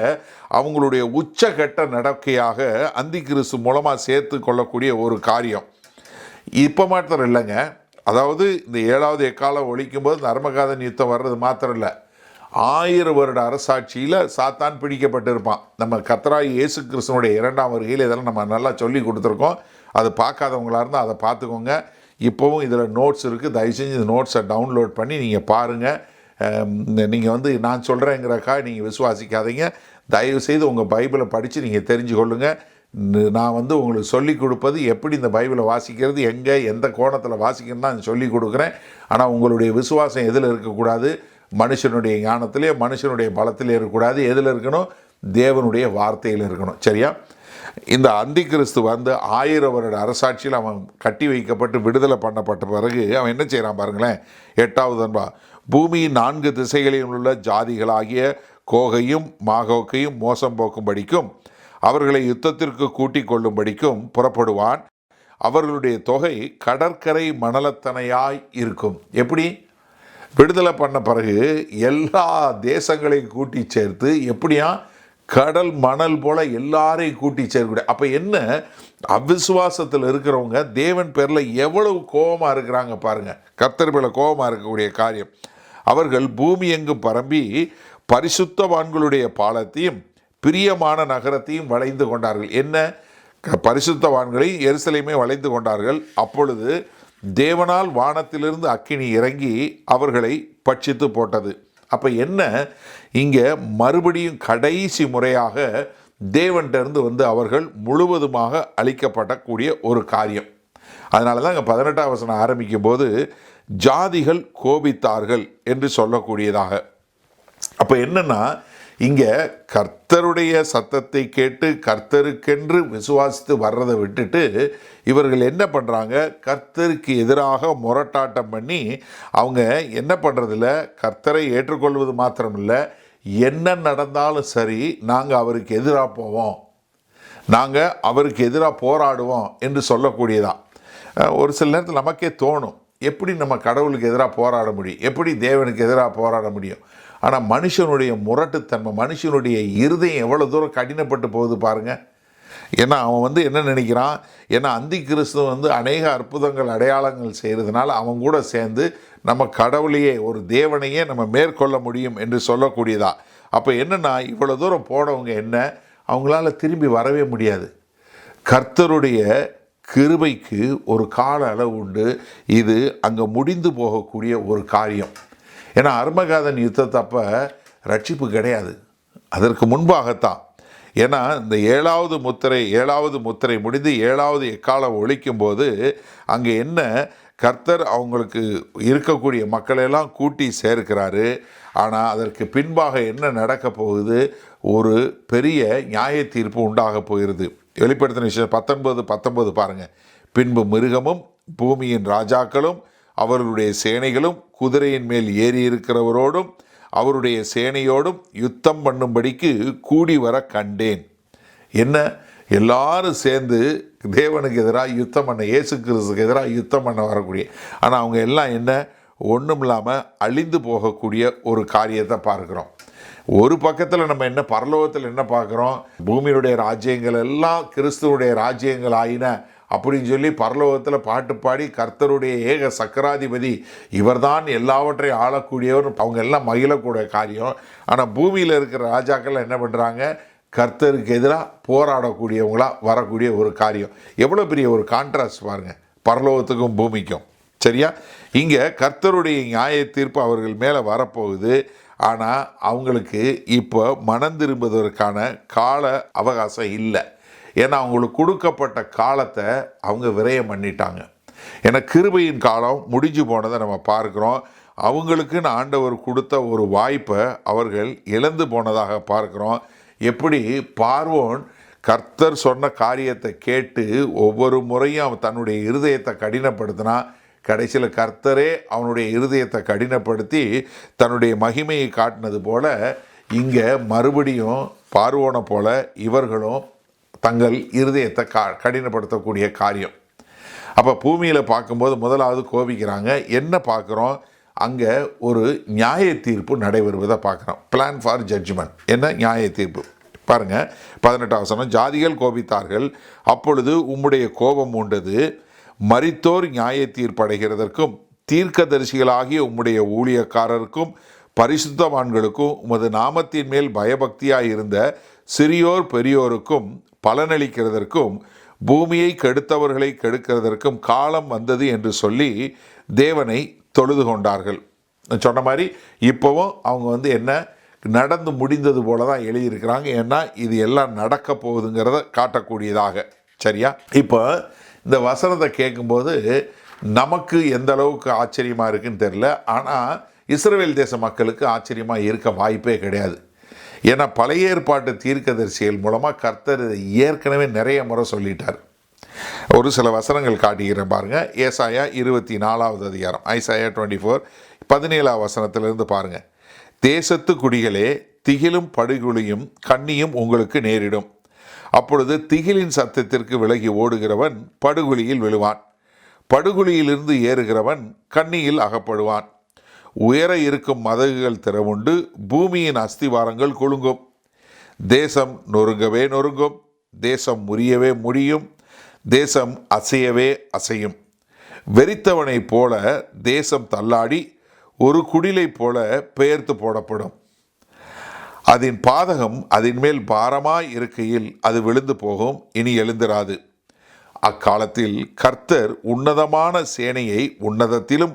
அவங்களுடைய உச்சகட்ட நடக்கையாக அந்தி கிறிஸ்து மூலமாக சேர்த்து கொள்ளக்கூடிய ஒரு காரியம். இப்போ மாத்திரம் இல்லைங்க. அதாவது இந்த 7வது எக்காலம் ஒழிக்கும்போது நர்மகாதன் யுத்தம் வர்றது மாத்திரம் இல்லை, 1000 வருட அரசாட்சியில் சாத்தான் பிடிக்கப்பட்டிருப்பான். நம்ம கர்த்தராகிய இயேசு கிறிஸ்துவனுடைய 2ஆம் வருகையில் இதெல்லாம் நம்ம நல்லா சொல்லி கொடுத்துருக்கோம். அது பார்க்காதவங்களாக இருந்தால் அதை பார்த்துக்கோங்க. இப்போவும் இதில் நோட்ஸ் இருக்குது, தயவு செஞ்சு இந்த நோட்ஸை டவுன்லோட் பண்ணி நீங்கள் பாருங்கள். நீங்கள் வந்து நான் சொல்கிறேங்கிறக்கா நீங்கள் விசுவாசிக்காதீங்க. தயவுசெய்து உங்கள் பைபிளை படித்து நீங்கள் தெரிஞ்சு கொள்ளுங்கள். நான் வந்து உங்களுக்கு சொல்லிக் கொடுப்பது எப்படி இந்த பைபிளை வாசிக்கிறது, எங்கே எந்த கோணத்தில் வாசிக்கணும்னு நான் சொல்லிக் கொடுக்குறேன். ஆனால் உங்களுடைய விசுவாசம் எதில் இருக்கக்கூடாது, மனுஷனுடைய ஞானத்திலே மனுஷனுடைய பலத்திலே இருக்கக்கூடாது. எதில் இருக்கணும்? தேவனுடைய வார்த்தையில் இருக்கணும், சரியா? இந்த அந்தி கிறிஸ்து வந்து 1000 வருட அரசாட்சியில் அவன் கட்டி வைக்கப்பட்டு விடுதலை பண்ணப்பட்ட பிறகு அவன் என்ன செய்கிறான் பாருங்களேன். 8வது அன்பா, பூமியின் 4 திசைகளில் உள்ள ஜாதிகளாகிய கோகையும் மாகோக்கையும் மோசம் போக்கும்படிக்கும் அவர்களை யுத்தத்திற்கு கூட்டிக் கொள்ளும்படிக்கும் புறப்படுவான். அவர்களுடைய தொகை கடற்கரை மணலத்தனையாய் இருக்கும். எப்படி? விடுதலை பண்ண பிறகு எல்லா தேசங்களையும் கூட்டி சேர்த்து எப்படியா கடல் மணல் போல எல்லாரையும் கூட்டி சேர்க்கக்கூடிய. அப்போ என்ன, அவிசுவாசத்தில் இருக்கிறவங்க தேவன் பேரில் எவ்வளவு கோபமாக இருக்கிறாங்க பாருங்கள். கர்த்தர் பேரில் கோபமாக இருக்கக்கூடிய காரியம். அவர்கள் பூமி எங்கும் பரம்பி பரிசுத்தவான்களுடைய பாலத்தையும் பிரியமான நகரத்தையும் வளைந்து கொண்டார்கள். என்ன? பரிசுத்தவான்களையும் எருசலேமே வளைந்து கொண்டார்கள். அப்பொழுது தேவனால் வானத்திலிருந்து அக்கினி இறங்கி அவர்களை பட்சித்து போட்டது. அப்போ என்ன, இங்கே மறுபடியும் கடைசி முறையாக தேவன்கிட்டருந்து வந்து அவர்கள் முழுவதுமாக அழிக்கப்படக்கூடிய ஒரு காரியம். அதனால தான் இங்கே 18ஆம் வசனம் ஆரம்பிக்கும் போது ஜாதிகள் கோபித்தார்கள் என்று சொல்லக்கூடியதாக. அப்போ என்னன்னா, இங்கே கர்த்தருடைய சத்தத்தை கேட்டு கர்த்தருக்கென்று விசுவாசித்து வர்றதை விட்டுட்டு இவர்கள் என்ன பண்ணுறாங்க, கர்த்தருக்கு எதிராக முரட்டாட்டம் பண்ணி அவங்க என்ன பண்ணுறதில்ல, கர்த்தரை ஏற்றுக்கொள்வது மாத்திரமில்லை, என்ன நடந்தாலும் சரி நாங்கள் அவருக்கு எதிராக போவோம், நாங்கள் அவருக்கு எதிராக போராடுவோம் என்று சொல்லக்கூடியதான். ஒரு சில நேரத்தில் நமக்கே தோணும், எப்படி நம்ம கடவுளுக்கு எதிராக போராட முடியும், எப்படி தேவனுக்கு எதிராக போராட முடியும். ஆனால் மனுஷனுடைய முரட்டுத்தன்மை, மனுஷனுடைய இருதயம் எவ்வளோ தூரம் கடினப்பட்டு போகுது பாருங்கள். ஏன்னா அவன் வந்து என்ன நினைக்கிறான், ஏன்னா அந்தி கிறிஸ்து வந்து அநேக அற்புதங்கள் அடையாளங்கள் செய்கிறதுனால அவன் கூட சேர்ந்து நம்ம கடவுளையே, ஒரு தேவனையே நம்ம மேற்கொள்ள முடியும் என்று சொல்லக்கூடியதா. அப்போ என்னென்னா, இவ்வளோ தூரம் போனவங்க என்ன, அவங்களால திரும்பி வரவே முடியாது. கர்த்தருடைய கிருபைக்கு ஒரு கால அளவு உண்டு. இது அங்கே முடிந்து போகக்கூடிய ஒரு காரியம். ஏன்னா அர்மகாதன் யுத்தத்தப்போ ரட்சிப்பு கிடையாது, அதற்கு முன்பாகத்தான். ஏன்னா இந்த ஏழாவது முத்திரை முடிந்து 7வது எக்காலம் ஒலிக்கும் போது அங்கே என்ன, கர்த்தர் அவங்களுக்கு இருக்கக்கூடிய மக்களெல்லாம் கூட்டி சேர்க்கிறாரு. ஆனால் அதற்கு பின்பாக என்ன நடக்க போகுது, ஒரு பெரிய நியாய தீர்ப்பு உண்டாக போகிறது. வெளிப்படுத்தின விஷயம் 19 பாருங்கள். பின்பு மிருகமும் பூமியின் ராஜாக்களும் அவர்களுடைய சேனைகளும் குதிரையின் மேல் ஏறி இருக்கிறவரோடும் அவருடைய சேனையோடும் யுத்தம் பண்ணும்படிக்கு கூடி வர கண்டேன். என்ன, எல்லாரும் சேர்ந்து தேவனுக்கு எதிராக யுத்தம் பண்ண, இயேசு கிறிஸ்துக்கு எதிராக யுத்தம் பண்ண வரக்கூடிய, ஆனால் அவங்க எல்லாம் என்ன, ஒன்றும் இல்லாமல் அழிந்து போகக்கூடிய ஒரு காரியத்தை பார்க்குறோம். ஒரு பக்கத்தில் நம்ம என்ன, பரலோகத்தில் என்ன பார்க்குறோம், பூமியுடைய ராஜ்யங்கள் எல்லாம் கிறிஸ்துவனுடைய ராஜ்யங்கள் ஆயின அப்படின்னு சொல்லி பரலோகத்தில் பாட்டு பாடி கர்த்தருடைய ஏக சக்கராதிபதி இவர்தான் எல்லாவற்றையும் ஆளக்கூடியவர், அவங்க எல்லாம் மகிழக்கூடிய காரியம். ஆனால் பூமியில் இருக்கிற ராஜாக்கள் என்ன பண்ணுறாங்க, கர்த்தருக்கு எதிராக போராடக்கூடியவங்களா வரக்கூடிய ஒரு காரியம். எவ்வளோ பெரிய ஒரு கான்ட்ராஸ்ட் பாருங்கள், பரலோகத்துக்கும் பூமிக்கும். சரியா? இங்கே கர்த்தருடைய நியாய தீர்ப்பு அவர்கள் மேலே வரப்போகுது. ஆனால் அவங்களுக்கு இப்போ மனம் திரும்புவதற்கான கால அவகாசம் இல்லை. ஏன்னா அவங்களுக்கு கொடுக்கப்பட்ட காலத்தை அவங்க விரயம் பண்ணிட்டாங்க. ஏன்னா கிருபையின் காலம் முடிஞ்சு போனதை நம்ம பார்க்குறோம். அவங்களுக்குன்னு ஆண்டவர் கொடுத்த ஒரு வாய்ப்பை அவர்கள் இழந்து போனதாக பார்க்குறோம். எப்படி பார்வோன் கர்த்தர் சொன்ன காரியத்தை கேட்டு ஒவ்வொரு முறையும் அவன் தன்னுடைய இருதயத்தை கடினப்படுத்தினா, கடைசியில் கர்த்தரே அவனுடைய இருதயத்தை கடினப்படுத்தி தன்னுடைய மகிமையை காட்டினது போல இங்கே மறுபடியும் பார்வோனை போல இவர்களும் தங்கள் இருதயத்தை கடினப்படுத்தக்கூடிய காரியம். அப்போ பூமியில் பார்க்கும்போது முதலாவது கோபிக்கிறாங்க. என்ன பார்க்குறோம், அங்கே ஒரு நியாய தீர்ப்பு நடைபெறுவதை பார்க்குறோம். Plan for judgement. என்ன நியாய தீர்ப்பு பாருங்கள். 18 வசனம். ஜாதிகள் கோபித்தார்கள், அப்பொழுது உம்முடைய கோபம் உண்டது. மரித்தோர் நியாய தீர்ப்படைகிறதற்கும் தீர்க்கதரிசிகளாகிய உம்முடைய ஊழியக்காரருக்கும் பரிசுத்தவான்களுக்கும் உமது நாமத்தின் மேல் பயபக்தியாய் இருந்த சிறியோர் பெரியோருக்கும் பலனளிக்கிறதற்கும் பூமியை கெடுத்தவர்களை கெடுக்கிறதற்கும் காலம் வந்தது என்று சொல்லி தேவனை தொழுது கொண்டார்கள். சொன்ன மாதிரி இப்போவும் அவங்க என்ன நடந்து முடிந்தது போல தான் எழுதியிருக்கிறாங்க. ஏன்னா இது எல்லாம் நடக்க போகுதுங்கிறத காட்டக்கூடியதாக. சரியா? இப்போ இந்த வசனத்தை கேட்கும்போது நமக்கு எந்த அளவுக்கு ஆச்சரியமாக இருக்குன்னு தெரில. ஆனால் இஸ்ரவேல் தேச மக்களுக்கு ஆச்சரியமாக இருக்க வாய்ப்பே கிடையாது. ஏன்னா பழைய ஏற்பாட்டு தீர்க்கதரிசிகள் மூலமாக கர்த்தர் ஏற்கனவே நிறைய முறை சொல்லிட்டார். ஒரு சில வசனங்கள் காட்டுகிறேன் பாருங்கள். ஏசாயா 24வது அதிகாரம், ஐசாயா 24 17 வசனத்திலிருந்து பாருங்கள். தேசத்து குடிகளே, திகிலும் படுகுழியும் கண்ணியும் உங்களுக்கு நேரிடும். அப்பொழுது திகிலின் சத்தத்திற்கு விலகி ஓடுகிறவன் படுகுழியில் விழுவான், படுகுழியிலிருந்து ஏறுகிறவன் கண்ணியில் அகப்படுவான். உயர இருக்கும் மதகுகள் திறவுண்டு பூமியின் அஸ்திவாரங்கள் குலுங்கும். தேசம் நொறுங்கவே நொறுங்கும், தேசம் முறியவே முடியும், தேசம் அசையவே அசையும். வெறித்தவனைப் போல தேசம் தள்ளாடி ஒரு குடிலை போல பெயர்த்து போடப்படும். அதன் பாதகம் அதன் மேல் பாரமாய் இருக்கையில் அது விழுந்து போகும், இனி எழுந்திராது. அக்காலத்தில் கர்த்தர் உன்னதமான சேனையை உன்னதத்திலும்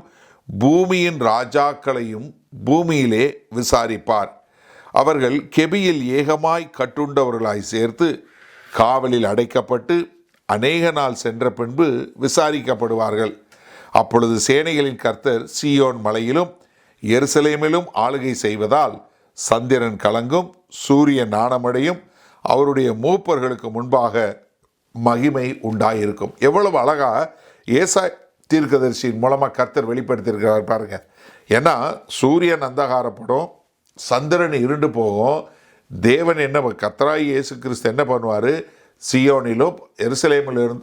பூமியின் ராஜாக்களையும் பூமியிலே விசாரிப்பார். அவர்கள் கெபியில் ஏகமாய் கட்டுண்டவர்களாய் சேர்த்து காவலில் அடைக்கப்பட்டு அநேக நாள் சென்ற பின்பு விசாரிக்கப்படுவார்கள். அப்பொழுது சேனைகளின் கர்த்தர் சீயோன் மலையிலும் எருசலேமிலும் ஆளுகை செய்வதால் சந்திரன் கலங்கும், சூரியன் நாணமடையும், அவருடைய மூப்பர்களுக்கு முன்பாக மகிமை உண்டாயிருக்கும். எவ்வளவு அழகா ஏசாயா தீர்க்கதரிசியின் மூலமாக கர்த்தர் வெளிப்படுத்தியிருக்கிறார் பாருங்க. ஏன்னா சூரியன் அந்தகாரப்படும், சந்திரன் இருண்டு போகும். தேவன் என்ன, கர்த்தராகிய இயேசு கிறிஸ்து என்ன பண்ணுவார், சீயோனிலும் எருசலேமிலும்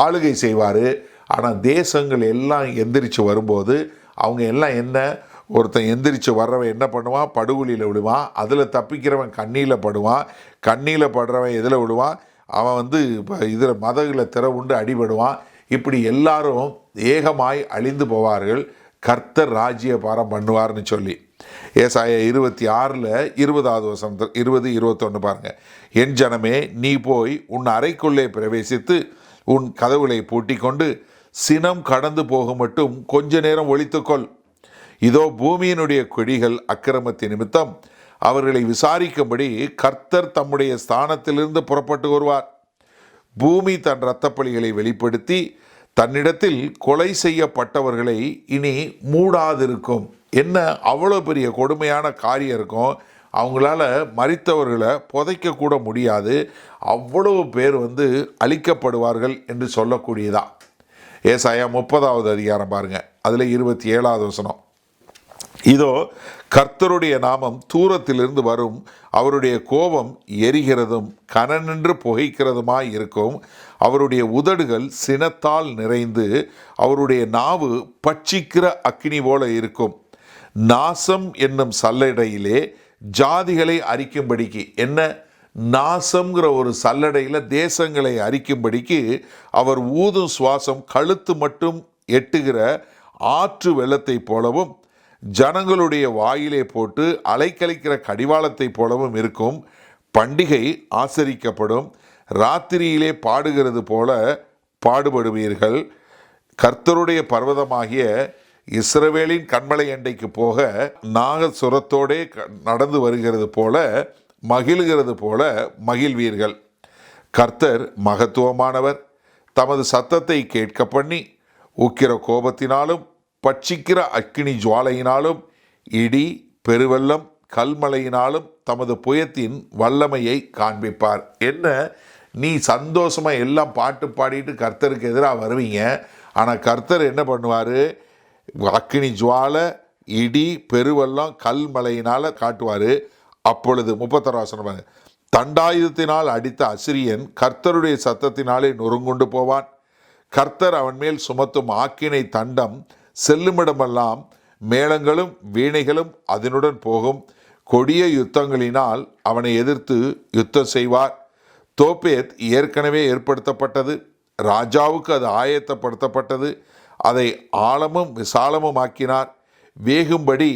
ஆளுகை செய்வார். ஆனால் தேசங்கள் எல்லாம் எந்திரிச்சு வரும்போது அவங்க எல்லாம் என்ன, ஒருத்தன் எந்திரிச்சு வர்றவன் என்ன பண்ணுவான், படுகுழியில் விடுவான். அதில் தப்பிக்கிறவன் கண்ணியில் படுவான். கண்ணியில் படுறவன் எதில் விடுவான், அவன் இதில் மதகுல திறவுண்டு அடிபடுவான். இப்படி எல்லாரும் ஏகமாய் அழிந்து போவார்கள், கர்த்தர் ராஜ்ய பாரம் பண்ணுவார்னு சொல்லி ஏசாயா 26 20வது வசனம் 20-21 பாருங்க. என் ஜனமே, நீ போய் உன் அறைக்குள்ளே பிரவேசித்து உன் கதவுகளை பூட்டி கொண்டு சினம் கடந்து போக மட்டும் கொஞ்ச நேரம் ஒளித்துக்கொள். இதோ பூமியினுடைய கொடிகள் அக்கிரமத்தின் நிமித்தம் அவர்களை விசாரிக்கும்படி கர்த்தர் தம்முடைய ஸ்தானத்திலிருந்து புறப்பட்டு வருவார். பூமி தன் இரத்தப்பழிகளை வெளிப்படுத்தி தன்னிடத்தில் கொலை செய்யப்பட்டவர்களை இனி மூடாதிருக்கும். என்ன அவ்வளோ பெரிய கொடுமையான காரியம் இருக்கும். அவங்களால மரித்தவர்களை புதைக்க கூட முடியாது. அவ்வளவு பேர் அழிக்கப்படுவார்கள் என்று சொல்லக்கூடியதா. ஏசாயா 30வது அதிகாரம் பாருங்க, அதில் 27வது வசனம். இதோ கர்த்தருடைய நாமம் தூரத்திலிருந்து வரும், அவருடைய கோபம் எரிகிறதும் கனநின்று புகைக்கிறதுமாய் இருக்கும். அவருடைய உதடுகள் சினத்தால் நிறைந்து அவருடைய நாவு பட்சிக்கிற அக்கினி போல இருக்கும். நாசம் என்னும் சல்லடையிலே ஜாதிகளை அரிக்கும்படிக்கு, என்ன நாசம்ங்கிற ஒரு சல்லடையில் தேசங்களை அரிக்கும்படிக்கு அவர் ஊதும் சுவாசம் கழுத்து மட்டும் எட்டுகிற ஆற்று வெள்ளத்தை போலவும் ஜனங்களுடைய வாயிலே போட்டு அலைக்கழிக்கிற கடிவாளத்தை போலவும் இருக்கும். பண்டிகை ஆசரிக்கப்படும், ராத்திரியிலே பாடுகிறது போல பாடுபடுவீர்கள். கர்த்தருடைய பர்வதமாகிய இஸ்ரவேலின் கண்மலை அண்டைக்கு போக நாகசுரத்தோடே நடந்து வருகிறது போல மகிழ்கிறது போல மகிழ்வீர்கள். கர்த்தர் மகத்துவமானவர், தமது சத்தத்தை கேட்க பண்ணி உக்கிர கோபத்தினாலும் பட்சிக்கிற அக்கினி ஜுவாலையினாலும் இடி பெருவெள்ளம் கல்மலையினாலும் தமது புயத்தின் வல்லமையை காண்பிப்பார். என்ன, நீ சந்தோஷமாக எல்லாம் பாட்டு பாடிட்டு கர்த்தருக்கு எதிராக வருவீங்க. ஆனால் கர்த்தர் என்ன பண்ணுவார்? அக்கினி ஜுவாலை, இடி பெருவெள்ளம் கல்மலையினால் காட்டுவார். அப்பொழுது 31 வசனம், தண்டாயுதத்தினால் அடித்த அசிரியன் கர்த்தருடைய சத்தத்தினாலே நொறுங்குண்டு போவான். கர்த்தர் அவன் மேல் சுமத்தும் ஆக்கினை தண்டம் செல்லுமிடமெல்லாம் மேளங்களும் வீணைகளும் அதனுடன் போகும். கொடிய யுத்தங்களினால் அவனை எதிர்த்து யுத்தம் செய்வார். தோப்பேத் ஏற்கனவே ஏற்படுத்தப்பட்டது, ராஜாவுக்கு அது ஆயத்தப்படுத்தப்பட்டது. அதை ஆழமும் விசாலமும் ஆக்கினார். வேகும்படி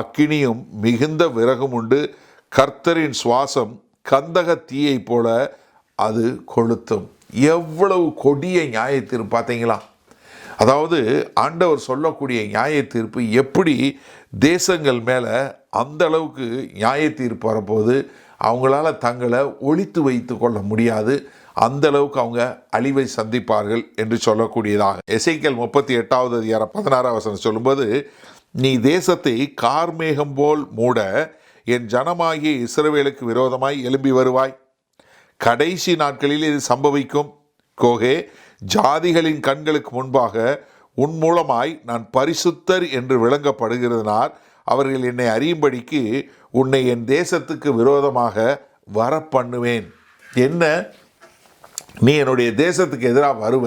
அக்கினியும் மிகுந்த விறகும் உண்டு. கர்த்தரின் சுவாசம் கந்தக தீயை போல அது கொளுத்தும். எவ்வளவு கொடிய நியாய தீர்ப்பு பார்த்தீங்களா? அதாவது ஆண்டவர் சொல்லக்கூடிய நியாய தீர்ப்பு எப்படி தேசங்கள் மேலே அந்த அளவுக்கு நியாய தீர்ப்பு வரப்போது. அவங்களால தங்களை ஒழித்து வைத்து கொள்ள முடியாது, அந்த அளவுக்கு அவங்க அழிவை சந்திப்பார்கள் என்று சொல்லக்கூடியதாக. எசேக்கியேல் 38வது அதிகாரம் 16வது வசனம் சொல்லும்போது, நீ தேசத்தை கார்மேகம் போல் மூட என் ஜனமாகிய இஸ்ரவேலுக்கு விரோதமாய் எழும்பி வருவாய். கடைசி நாட்களில் இது சம்பவிக்கும். கோகே, ஜாதிகளின் கண்களுக்கு முன்பாக உன் மூலமாய் நான் பரிசுத்தர் என்று விளங்கப்படுகிறதுனால் அவர்கள் என்னை அறியும்படிக்கு உன்னை என் தேசத்துக்கு விரோதமாக வர பண்ணுவேன். என்ன, நீ என்னுடைய தேசத்துக்கு எதிராக வருவ,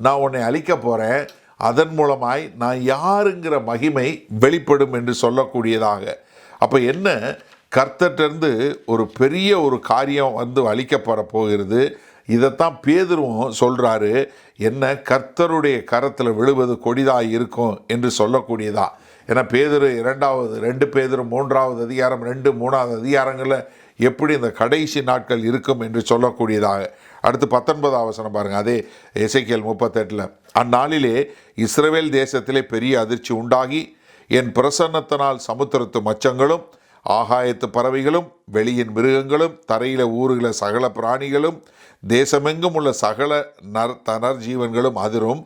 நான் உன்னை அழிக்க போகிறேன், அதன் மூலமாய் நான் யாருங்கிற மகிமை வெளிப்படும் என்று சொல்லக்கூடியதாக. அப்போ என்ன, கர்த்தர்கிட்டருந்து ஒரு பெரிய ஒரு காரியம் அழிக்கப்பட போகிறது. இதைத்தான் பேதுருவும் சொல்கிறாரு. என்ன, கர்த்தருடைய கரத்தில் விழுவது கொடிதாக இருக்கும் என்று சொல்லக்கூடியதா. ஏன்னா பேதுரு 2 பேதுரு 3வது அதிகாரம் 2, 3வது அதிகாரங்களில் எப்படி இந்த கடைசி நாட்கள் இருக்கும் என்று சொல்லக்கூடியதாக. அடுத்து 19வது வசனம் பாருங்கள், அதே எசேக்கியேல் 38. அந்நாளிலே இஸ்ரவேல் தேசத்திலே பெரிய அதிர்ச்சி உண்டாகி என் பிரசன்னத்தினால் சமுத்திரத்து மச்சங்களும் ஆகாயத்து பறவைகளும் வெளியின் மிருகங்களும் தரையில் ஊறுகிற சகல பிராணிகளும் தேசமெங்கும் உள்ள சகல தனர் ஜீவன்களும் அதிரும்.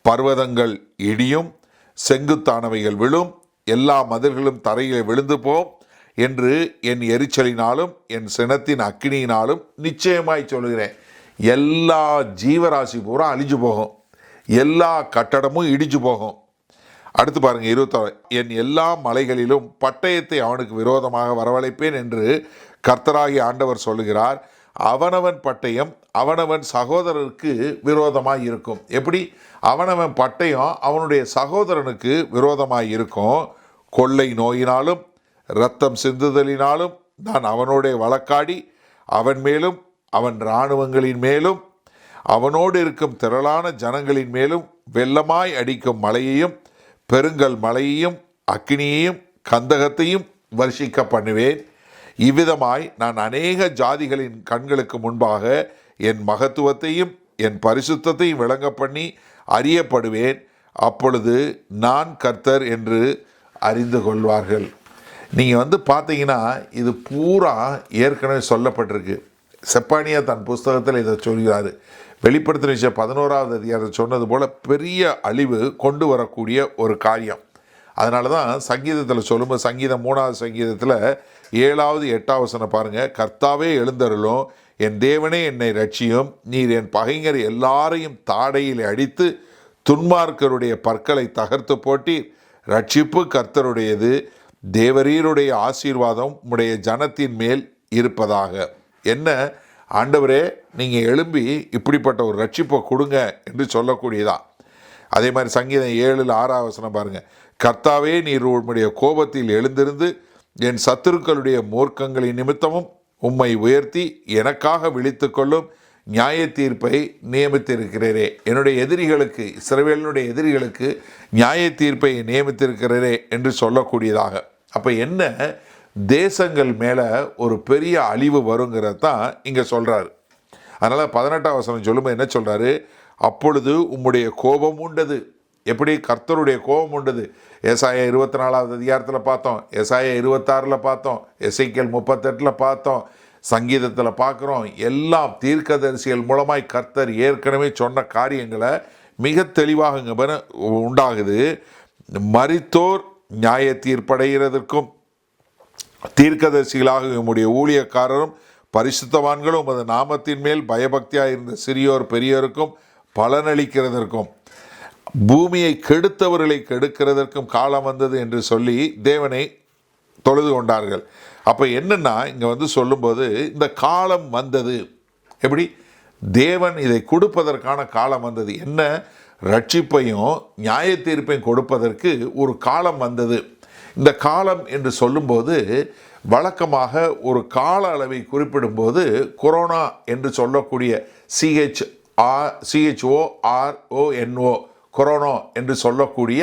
பர்வதங்கள் இடியும், செங்குத்தானவைகள் விழும், எல்லா மதில்களும் தரையில் விழுந்து போம் என்று என் எரிச்சலினாலும் என் சினத்தின் அக்கினியினாலும் நிச்சயமாய் சொல்கிறேன். எல்லா ஜீவராசி பூரா அழிஞ்சு போகும், எல்லா கட்டடமும் இடிஞ்சு போகும். அடுத்து பாருங்க 26, என் எல்லா மலைகளிலும் பட்டயத்தை அவனுக்கு விரோதமாக வரவழைப்பேன் என்று கர்த்தராகிய ஆண்டவர் சொல்லுகிறார். அவனவன் பட்டயம் அவனவன் சகோதரருக்கு விரோதமாய் இருக்கும். எப்படி? அவனவன் பட்டயம் அவனுடைய சகோதரனுக்கு விரோதமாய் இருக்கும். கொள்ளை நோயினாலும் இரத்தம் சிந்துதலினாலும் நான் அவனோட வழக்காடி அவன் மேலும் அவன் இராணுவங்களின் மேலும் அவனோடு இருக்கும் திரளான ஜனங்களின் மேலும் வெள்ளமாய் அடிக்கும் மழையையும் பெருங்கல் மலையையும் அக்கினியையும் கந்தகத்தையும் வருஷிக்க பண்ணுவேன். இவ்விதமாய் நான் அநேக ஜாதிகளின் கண்களுக்கு முன்பாக என் மகத்துவத்தையும் என் பரிசுத்தத்தையும் விளங்க பண்ணி அறியப்படுவேன். அப்பொழுது நான் கர்த்தர் என்று அறிந்து கொள்வார்கள். நீங்கள் பார்த்தீங்கன்னா இது பூரா ஏற்கனவே சொல்லப்பட்டிருக்கு. செப்பானியா தன் புஸ்தகத்தில் இதை சொல்கிறாரு. வெளிப்படுத்தின விஷயம் 11வது அதிகாரத்தை சொன்னது போல் பெரிய அழிவு கொண்டு வரக்கூடிய ஒரு காரியம். அதனால தான் சங்கீதத்தில் சொல்லும்போது சங்கீதம் 3வது சங்கீதத்தில் 7வது 8வது வசனம் பாருங்கள். கர்த்தாவே எழுந்தருளும், என் தேவனே என்னை ரட்சியும், நீர் என் பகைஞர் எல்லாரையும் தாடையில் அடித்து துன்மார்க்கருடைய பற்களை தகர்த்து போட்டீர். ரட்சிப்பு கர்த்தருடையது, தேவரீருடைய ஆசீர்வாதம் உம்முடைய ஜனத்தின் மேல் இருப்பதாக. என்ன ஆண்டவரே, நீங்கள் எழும்பி இப்படிப்பட்ட ஒரு ரட்சிப்பை கொடுங்க என்று சொல்லக்கூடியதா. அதே மாதிரி சங்கீதம் 7:6 வசனம் பாருங்கள். கர்த்தாவே, நீர் உம்முடைய கோபத்தில் எழுந்திருந்து என் சத்துருக்களுடைய மூர்க்கங்களின் நிமித்தமும் உம்மை உயர்த்தி எனக்காக விழித்து கொள்ளும் நியாய தீர்ப்பை நியமித்திருக்கிறீரே. என்னுடைய எதிரிகளுக்கு, இஸ்ரவேலினுடைய எதிரிகளுக்கு நியாய தீர்ப்பை நியமித்திருக்கிறீரே என்று சொல்லக்கூடியதாக. அப்போ என்ன, தேசங்கள் மேலே ஒரு பெரிய அழிவு வருங்கிறது தான் இங்கே சொல்கிறாரு. அதனால் 18வது வசனம் சொல்லும்போது என்ன சொல்கிறாரு? அப்பொழுது உம்முடைய கோபம் உண்டது. எப்படி கர்த்தருடைய கோபம் உண்டது? ஏசாயா 24வது அதிகாரத்தில் பார்த்தோம், ஏசாயா 26 பார்த்தோம், எசேக்கியேல் 38 பார்த்தோம், சங்கீதத்தில் பார்க்குறோம். எல்லாம் தீர்க்கதரிசிகள் மூலமாய் கர்த்தர் ஏற்கனவே சொன்ன காரியங்களை மிக தெளிவாக இங்கே உண்டாகுது. மரித்தோர் நியாய தீர்ப்படைகிறதற்கும் தீர்க்கதரிசிகளாக நம்முடைய ஊழியக்காரரும் பரிசுத்தவான்களும் உமது நாமத்தின் மேல் பயபக்தியாக இருந்த சிறியோர் பெரியோருக்கும் பலனளிக்கிறதற்கும் பூமியை கெடுத்தவர்களை கெடுக்கிறதற்கும் காலம் வந்தது என்று சொல்லி தேவனை தொழுது கொண்டார்கள். அப்போ என்னென்னா இங்கே சொல்லும்போது இந்த காலம் வந்தது. எப்படி? தேவன் இதை கொடுப்பதற்கான காலம் வந்தது. என்ன? ரட்சிப்பையும் நியாய தீர்ப்பையும் கொடுப்பதற்கு ஒரு காலம் வந்தது. இந்த காலம் என்று சொல்லும்போது வழக்கமாக ஒரு கால அளவை குறிப்பிடும்போது கொரோனா என்று சொல்லக்கூடிய CHORONO கொரோனா என்று சொல்லக்கூடிய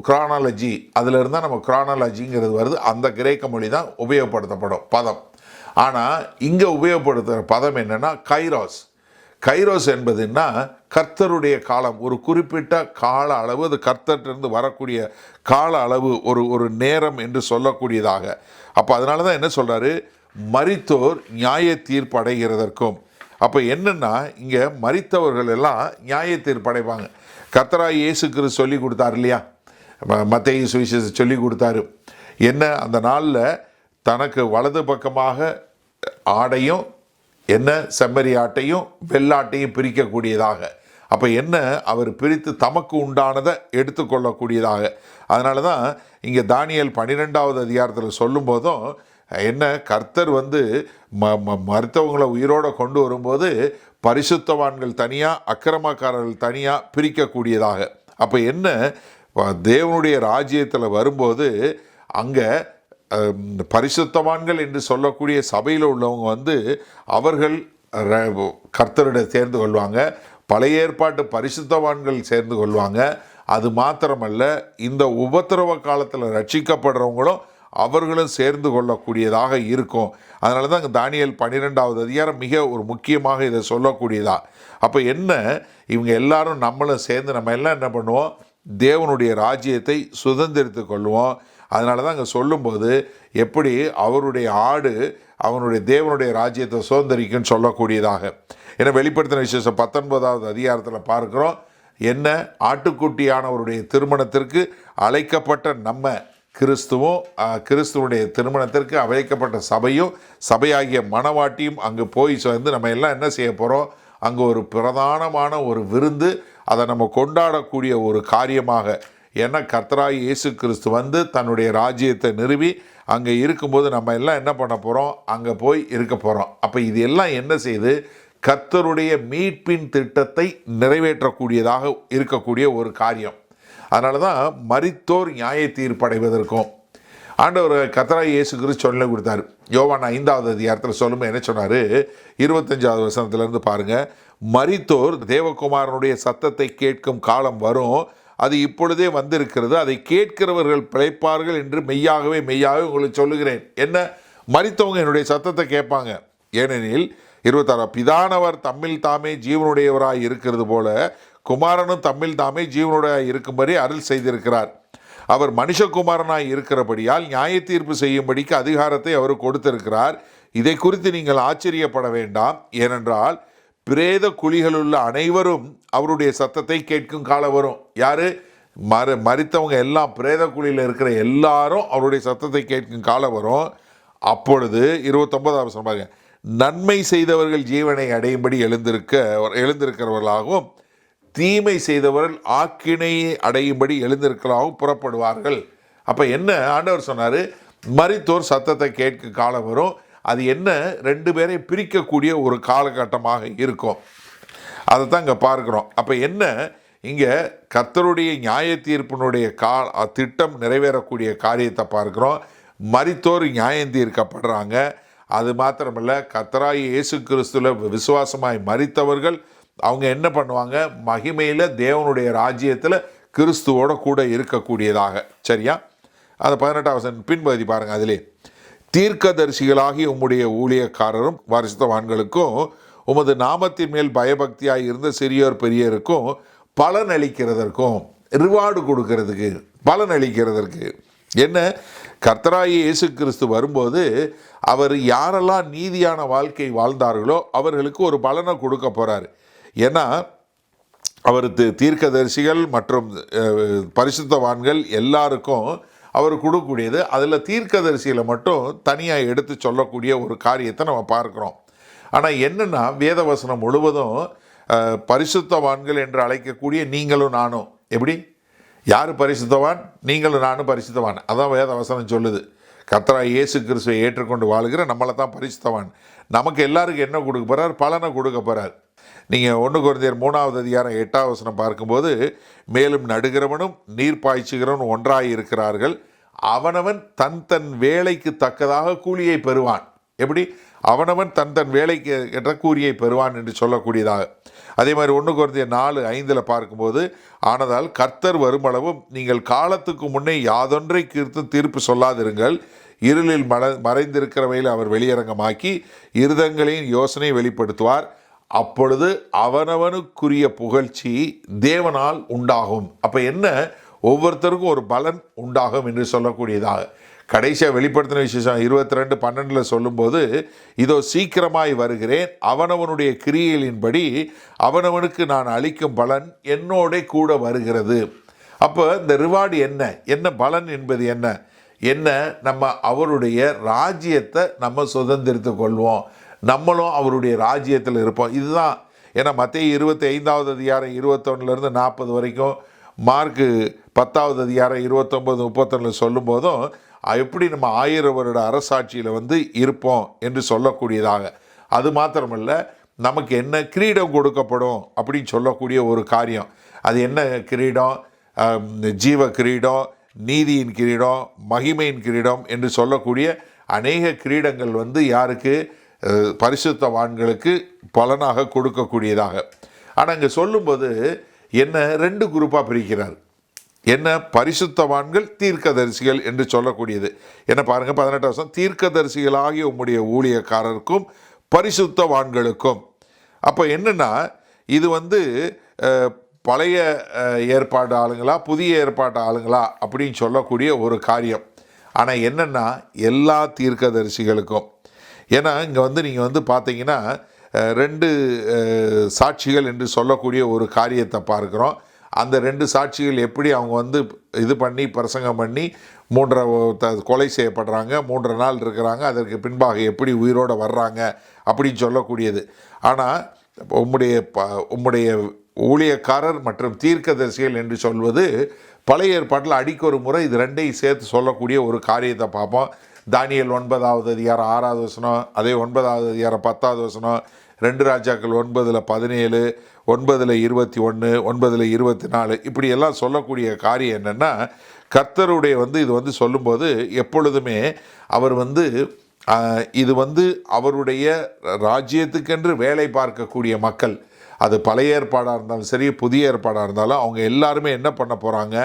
கிரானாலஜி, அதில் இருந்தால் நம்ம கிரானாலஜிங்கிறது வருது. அந்த கிரேக்க மொழி தான் உபயோகப்படுத்தப்படும் பதம். ஆனால் இங்கே உபயோகப்படுத்துகிற பதம் என்னென்னா கைரோஸ். கைரோஸ் என்பதுன்னா கர்த்தருடைய காலம், ஒரு குறிப்பிட்ட கால அளவு, அது கர்த்தர்கிட்டருந்து வரக்கூடிய கால அளவு, ஒரு நேரம் என்று சொல்லக்கூடியதாக. அப்போ அதனால தான் என்ன சொல்கிறாரு? மரித்தோர் நியாய தீர்ப்பு அடைகிறதற்கும். அப்போ என்னென்னா இங்கே மரித்தவர்கள் எல்லாம் நியாய தீர்ப்பு அடைவாங்க. கர்த்தராய் இயேசு கிறிஸ்து சொல்லி கொடுத்தார் இல்லையா? மத்தேயு சுவிசேஷம் சொல்லி கொடுத்தாரு. என்ன? அந்த நாளில் தனக்கு வலது பக்கமாக ஆடையும் என்ன செம்மறி ஆட்டையும் வெள்ளாட்டையும் பிரிக்கக்கூடியதாக. அப்போ என்ன, அவர் பிரித்து தமக்கு உண்டானதை எடுத்துக்கொள்ளக்கூடியதாக. அதனால தான் இங்கே தானியேல் 12வது அதிகாரத்தில் சொல்லும்போதும் என்ன, கர்த்தர் மருத்துவங்களை உயிரோடு கொண்டு வரும்போது பரிசுத்தவான்கள் தனியாக, அக்கிரமக்காரர்கள் தனியாக பிரிக்கக்கூடியதாக. அப்போ என்ன, தேவனுடைய ராஜ்யத்தில் வரும்போது அங்கே பரிசுத்தவான்கள் என்று சொல்லக்கூடிய சபையில் உள்ளவங்க அவர்கள் கர்த்தரிட சேர்ந்து கொள்வாங்க. பழைய ஏற்பாட்டு பரிசுத்தவான்கள் சேர்ந்து கொள்வாங்க. அது மாத்திரமல்ல, இந்த உபத்திரவ காலத்தில் ரட்சிக்கப்படுறவங்களும் அவர்களும் சேர்ந்து கொள்ளக்கூடியதாக இருக்கும். அதனால தான் இங்கே தானியேல் 12வது அதிகாரம் மிக ஒரு முக்கியமாக இதை சொல்லக்கூடியதா. அப்போ என்ன, இவங்க எல்லாரும் நம்மளும் சேர்ந்து நம்ம எல்லாம் என்ன பண்ணுவோம்? தேவனுடைய ராஜ்யத்தை சுதந்திரித்து கொள்வோம். அதனால தான் அங்கே சொல்லும்போது எப்படி அவருடைய ஆடு அவனுடைய தேவனுடைய ராஜ்யத்தை சுதந்திரிக்குன்னு சொல்லக்கூடியதாக. ஏன்னா வெளிப்படுத்தின விசேஷம் 19வது அதிகாரத்தில் பார்க்குறோம். என்ன, ஆட்டுக்குட்டியானவருடைய திருமணத்திற்கு அழைக்கப்பட்ட நம்ம கிறிஸ்துவனுடைய திருமணத்திற்கு அழைக்கப்பட்ட சபையும் சபையாகிய மணவாட்டியும் அங்கே போய் சேர்ந்து நம்ம எல்லாம் என்ன செய்ய போகிறோம்? அங்கே ஒரு பிரதானமான ஒரு விருந்து, அதை நம்ம கொண்டாடக்கூடிய ஒரு காரியமாக. ஏன்னா கர்த்தராய் இயேசு கிறிஸ்து தன்னுடைய ராஜ்யத்தை நிறுவி அங்கே இருக்கும்போது நம்ம எல்லாம் என்ன பண்ண போகிறோம்? அங்கே போய் இருக்க போகிறோம். அப்போ இது எல்லாம் என்ன செய்து கர்த்தருடைய மீட்பின் திட்டத்தை நிறைவேற்றக்கூடியதாக இருக்கக்கூடிய ஒரு காரியம். அதனால தான் மரித்தோர் நியாய தீர்ப்படைவதற்கும் ஆண்டவர் கர்த்தராய் இயேசு கிறிஸ்து சொல்லி கொடுத்தாரு. யோவான் 5வது அதிகாரத்தில் சொல்லும்போது என்ன சொன்னார்? 25வது வசனத்திலேருந்து பாருங்கள். மரித்தோர் தேவகுமாரனுடைய சத்தத்தை கேட்கும் காலம் வரும், அது இப்பொழுதே வந்திருக்கிறது, அதை கேட்கிறவர்கள் பிழைப்பார்கள் என்று மெய்யாகவே உங்களுக்கு சொல்லுகிறேன். என்ன, மரித்தவங்க என்னுடைய சத்தத்தை கேட்பாங்க. ஏனெனில் 26 பிதானவர் தம்மில் தாமே ஜீவனுடையவராய் இருக்கிறது போல குமாரனும் தம்மில் தாமே ஜீவனுடைய இருக்கும்படி அருள் செய்திருக்கிறார். அவர் மனுஷகுமாரனாய் இருக்கிறபடியால் நியாய தீர்ப்பு செய்யும்படிக்கு அதிகாரத்தை அவர் கொடுத்திருக்கிறார். இதை குறித்து நீங்கள் ஆச்சரியப்பட வேண்டாம். ஏனென்றால் பிரேத குழிகளுள்ள அனைவரும் அவருடைய சத்தத்தை கேட்கும் காலம் வரும். யாரு? மரித்தவங்க எல்லாம், பிரேத குழியில் இருக்கிற எல்லாரும் அவருடைய சத்தத்தை கேட்கும் காலம் வரும். அப்பொழுது 29வது வசனம் பாருங்க, நன்மை செய்தவர்கள் ஜீவனை அடையும்படி எழுந்திருக்கிறவர்களாகவும் தீமை செய்தவர்கள் ஆக்கினையை அடையும்படி எழுந்திருக்கலாகவும் புறப்படுவார்கள். அப்போ என்ன ஆண்டவர் சொன்னார்? மரித்தோர் சத்தத்தை கேட்க காலம் வரும். அது என்ன? 2 பேரை பிரிக்கக்கூடிய ஒரு காலகட்டமாக இருக்கும். அதை தான் இங்கே பார்க்குறோம். அப்போ என்ன? இங்கே கர்த்தருடைய நியாய தீர்ப்பினுடைய திட்டம் நிறைவேறக்கூடிய காரியத்தை பார்க்குறோம். மரித்தோர் நியாயம் தீர்க்கப்படுறாங்க. அது மாத்திரமல்ல, கர்த்தராகிய இயேசு கிறிஸ்துவில் விசுவாசமாய் மரித்தவர்கள் அவங்க என்ன பண்ணுவாங்க? மகிமையில் தேவனுடைய ராஜ்யத்தில் கிறிஸ்துவோட கூட இருக்கக்கூடியதாக. சரியா? அந்த 18வது வசனம் பின்பகுதி பாருங்கள். அதிலே தீர்க்கதரிசிகளாகி உம்முடைய ஊழியக்காரரும் பரிசுத்தவான்களுக்கும் உமது நாமத்தின் மேல் பயபக்தியாக இருந்த சிறியோர் பெரியோருக்கும் பலன் அளிக்கிறதற்கும், ரிவார்டு கொடுக்கறதுக்கு, பலன் அளிக்கிறதற்கு என்ன? கர்த்தராகிய இயேசு கிறிஸ்து வரும்போது அவர் யாரெல்லாம் நீதியான வாழ்க்கை வாழ்ந்தார்களோ அவர்களுக்கு ஒரு பலனை கொடுக்க போகிறார். ஏன்னா அவர் தீர்க்கதரிசிகள் மற்றும் பரிசுத்தவான்கள் எல்லாருக்கும் அவர் கொடுக்கக்கூடியது. அதில் தீர்க்கதரிசிகளை மட்டும் தனியாக எடுத்து சொல்லக்கூடிய ஒரு காரியத்தை நம்ம பார்க்குறோம். ஆனால் என்னென்னா, வேதவசனம் முழுவதும் பரிசுத்தவான்கள் என்று அழைக்கக்கூடிய நீங்களும் நானும். எப்படி? யார் பரிசுத்தவான்? நீங்களும் நானும் பரிசுத்தவான். அதான் வேதவசனம் சொல்லுது. கர்த்தராகிய இயேசு கிறிஸ்துவை ஏற்றுக்கொண்டு வாழுகிற நம்மளை தான் பரிசுத்தவான். நமக்கு எல்லாருக்கும் என்ன கொடுக்க போகிறார்? பலனை கொடுக்க போகிறார். நீங்கள் 1 கொரிந்தியர் 3வது அதிகாரம் 8வது வசனம் பார்க்கும்போது, மேலும் நடுகிறவனும் நீர் பாய்ச்சுகிறவனும் ஒன்றாய் இருக்கிறார்கள், அவனவன் தன் தன் வேலைக்கு தக்கதாக கூலியை பெறுவான். எப்படி? அவனவன் தன் தன் வேலைக்கு என்ற கூலியை பெறுவான் என்று சொல்லக்கூடியதாக. அதே மாதிரி 1 கொரிந்தியர் 4:5 பார்க்கும்போது, ஆனதால் கர்த்தர் வருமளவும் நீங்கள் காலத்துக்கு முன்னே யாதொன்றை குறித்து தீர்ப்பு சொல்லாதிருங்கள், இருளில் மறைந்திருக்கிறவையில் அவர் வெளியரங்கமாக்கி இருதங்களின் யோசனை வெளிப்படுத்துவார், அப்பொழுது அவனவனுக்குரிய புகழ்ச்சி தேவனால் உண்டாகும். அப்போ என்ன? ஒவ்வொருத்தருக்கும் ஒரு பலன் உண்டாகும் என்று சொல்லக்கூடியதாக. கடைசியாக வெளிப்படுத்தின விசேஷம் 22:12 சொல்லும்போது, இதோ சீக்கிரமாய் வருகிறேன், அவனவனுடைய கிரியைகளின்படி அவனவனுக்கு நான் அளிக்கும் பலன் என்னோட கூட வருகிறது. அப்போ இந்த ரிவார்டு என்ன? என்ன பலன் என்பது என்ன? என்ன? நம்ம அவருடைய ராஜ்யத்தை நம்ம சுதந்திரித்து கொள்வோம், நம்மளும் அவருடைய ராஜ்யத்தில் இருப்போம். இதுதான். ஏன்னா மத்தேயு 25வது அதிகாரம் 21 40 வரைக்கும், மார்க்கு 10வது அதிகாரம் 29 31 சொல்லும்போதும் எப்படி நம்ம 1000 வருட அரசாட்சியில் இருப்போம் என்று சொல்லக்கூடியதாக. அது மாத்திரமல்ல, நமக்கு என்ன கிரீடம் கொடுக்கப்படும் அப்படின்னு சொல்லக்கூடிய ஒரு காரியம். அது என்ன கிரீடம்? ஜீவ கிரீடம், நீதியின் கிரீடம், மகிமையின் கிரீடம் என்று சொல்லக்கூடிய அநேக கிரீடங்கள் யாருக்கு? பரிசுத்தவான்களுக்கு பலனாக கொடுக்கக்கூடியதாக. ஆனால் இங்கே சொல்லும்போது என்ன 2 குரூப்பாக பிரிக்கிறார். என்ன? பரிசுத்தவான்கள், தீர்க்கதரிசிகள் என்று சொல்லக்கூடியது. என்ன பாருங்கள் 18வது வசனம், தீர்க்கதரிசிகளாகிய உம்முடைய ஊழியக்காரருக்கும் பரிசுத்தவான்களுக்கும். அப்போ என்னென்னா, இது பழைய ஏற்பாடு ஆளுங்களா புதிய ஏற்பாட்டு ஆளுங்களா அப்படின்னு சொல்லக்கூடிய ஒரு காரியம். ஆனால் என்னென்னா, எல்லா தீர்க்கதரிசிகளுக்கும். ஏன்னா இங்கே நீங்கள் பார்த்தீங்கன்னா 2 சாட்சிகள் என்று சொல்லக்கூடிய ஒரு காரியத்தை பார்க்குறோம். அந்த 2 சாட்சிகள் எப்படி அவங்க இது பண்ணி பிரசங்கம் பண்ணி 3 கொலை செய்யப்படுறாங்க, 3 நாள் இருக்கிறாங்க, அதற்கு பின்பாக எப்படி உயிரோடு வர்றாங்க அப்படின்னு சொல்லக்கூடியது. ஆனால் உம்முடைய ஊழியக்காரர் மற்றும் தீர்க்கதரிசிகள் என்று சொல்வது பழைய ஏற்பாட்டில் அடிக்க ஒரு முறை இது 2ஐயும் சேர்த்து சொல்லக்கூடிய ஒரு காரியத்தை பார்ப்போம். தானியேல் 9வது அதிகாரம் 6வது வசனம், அதே 9வது அதிகாரம் 10வது வசனம், 2 ராஜாக்கள் 9:17, 9:21, 9:24 இப்படியெல்லாம் சொல்லக்கூடிய காரியம் என்னென்னா, கர்த்தருடைய இது சொல்லும்போது எப்பொழுதுமே அவர் இது அவருடைய ராஜ்யத்துக்கென்று வேலை பார்க்கக்கூடிய மக்கள், அது பழைய ஏற்பாடாக இருந்தாலும் சரி புதிய ஏற்பாடாக இருந்தாலும் அவங்க எல்லாருமே என்ன பண்ண போகிறாங்க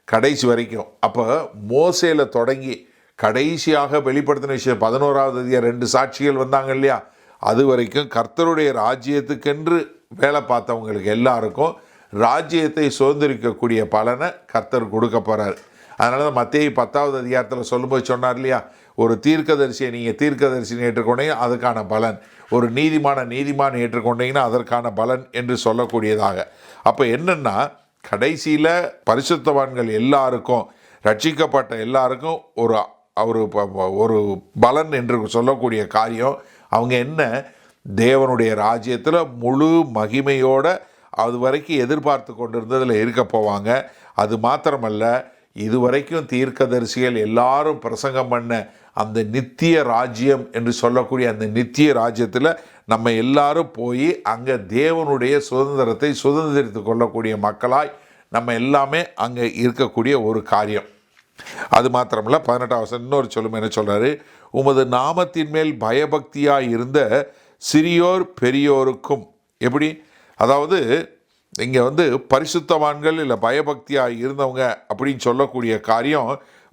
கடைசி வரைக்கும். அப்போ மோசேல தொடங்கி கடைசியாக வெளிப்படுத்தின விஷயம் 11வது அதிகாரம் 2 சாட்சிகள் வந்தாங்க இல்லையா, அது வரைக்கும் கர்த்தருடைய ராஜ்யத்துக்கென்று வேலை பார்த்தவங்களுக்கு எல்லாருக்கும் ராஜ்யத்தை சுதந்திரிக்கக்கூடிய பலனை கர்த்தர் கொடுக்க போகிறார். அதனால தான் மத்தேயு 10வது அதிகாரத்தில் சொல்லும்போது சொன்னார் இல்லையா, ஒரு தீர்க்கதரிசியை நீங்கள் தீர்க்கதரிசின்னு ஏற்றுக்கொண்டீங்கன்னா அதுக்கான பலன், ஒரு நீதிமான் ஏற்றுக்கொண்டீங்கன்னா அதற்கான பலன் என்று சொல்லக்கூடியதாக. அப்போ என்னென்னா, கடைசியில் பரிசுத்தவான்கள் எல்லாருக்கும், ரட்சிக்கப்பட்ட எல்லாருக்கும் ஒரு பலன் என்று சொல்லக்கூடிய காரியம், அவங்க என்ன, தேவனுடைய ராஜ்யத்தில் முழு மகிமையோடு அது வரைக்கும் எதிர்பார்த்து கொண்டிருந்ததில் இருக்க போவாங்க. அது மாத்திரமல்ல, இதுவரைக்கும் தீர்க்கதரிசிகள் எல்லாரும் பிரசங்கம் பண்ண அந்த நித்திய ராஜ்யம் என்று சொல்லக்கூடிய அந்த நித்திய ராஜ்யத்தில் நம்ம எல்லாரும் போய் அங்கே தேவனுடைய சுதந்திரத்தை சுதந்திரித்து கொள்ளக்கூடிய மக்களாய் நம்ம எல்லாமே அங்கே இருக்கக்கூடிய ஒரு காரியம். அது மாத்திரமல்ல, 18ஆம் வசனம் இன்னொரு சொல்லும் என்ன சொல்கிறாரு, உமது நாமத்தின் மேல் பயபக்தியாக இருந்த சிறியோர் பெரியோருக்கும். எப்படி? அதாவது இங்கே பரிசுத்தவான்கள் இல்லை பயபக்தியாக இருந்தவங்க அப்படின்னு சொல்லக்கூடிய காரியம்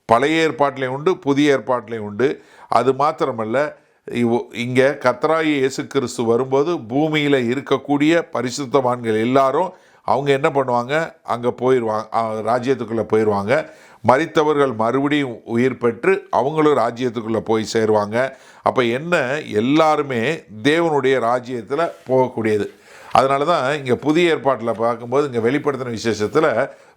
பழைய ஏற்பாட்டிலையும் உண்டு, புதிய ஏற்பாட்டிலையும் உண்டு. அது மாத்திரமல்ல, இங்கே கர்த்தராகிய இயேசு கிறிஸ்து வரும்போது பூமியில் இருக்கக்கூடிய பரிசுத்தவான்கள் எல்லாரும் அவங்க என்ன பண்ணுவாங்க, அங்கே போயிடுவாங்க, ராஜ்யத்துக்குள்ளே போயிடுவாங்க. மரித்தவர்கள் மறுபடியும் உயிர் பெற்று அவங்களும் ராஜ்யத்துக்குள்ளே போய் சேருவாங்க. அப்போ என்ன, எல்லாருமே தேவனுடைய ராஜ்யத்தில் போகக்கூடியது. அதனால தான் இங்கே புதிய ஏற்பாட்டில் பார்க்கும்போது இங்கே வெளிப்படுத்தின விசேஷத்தில்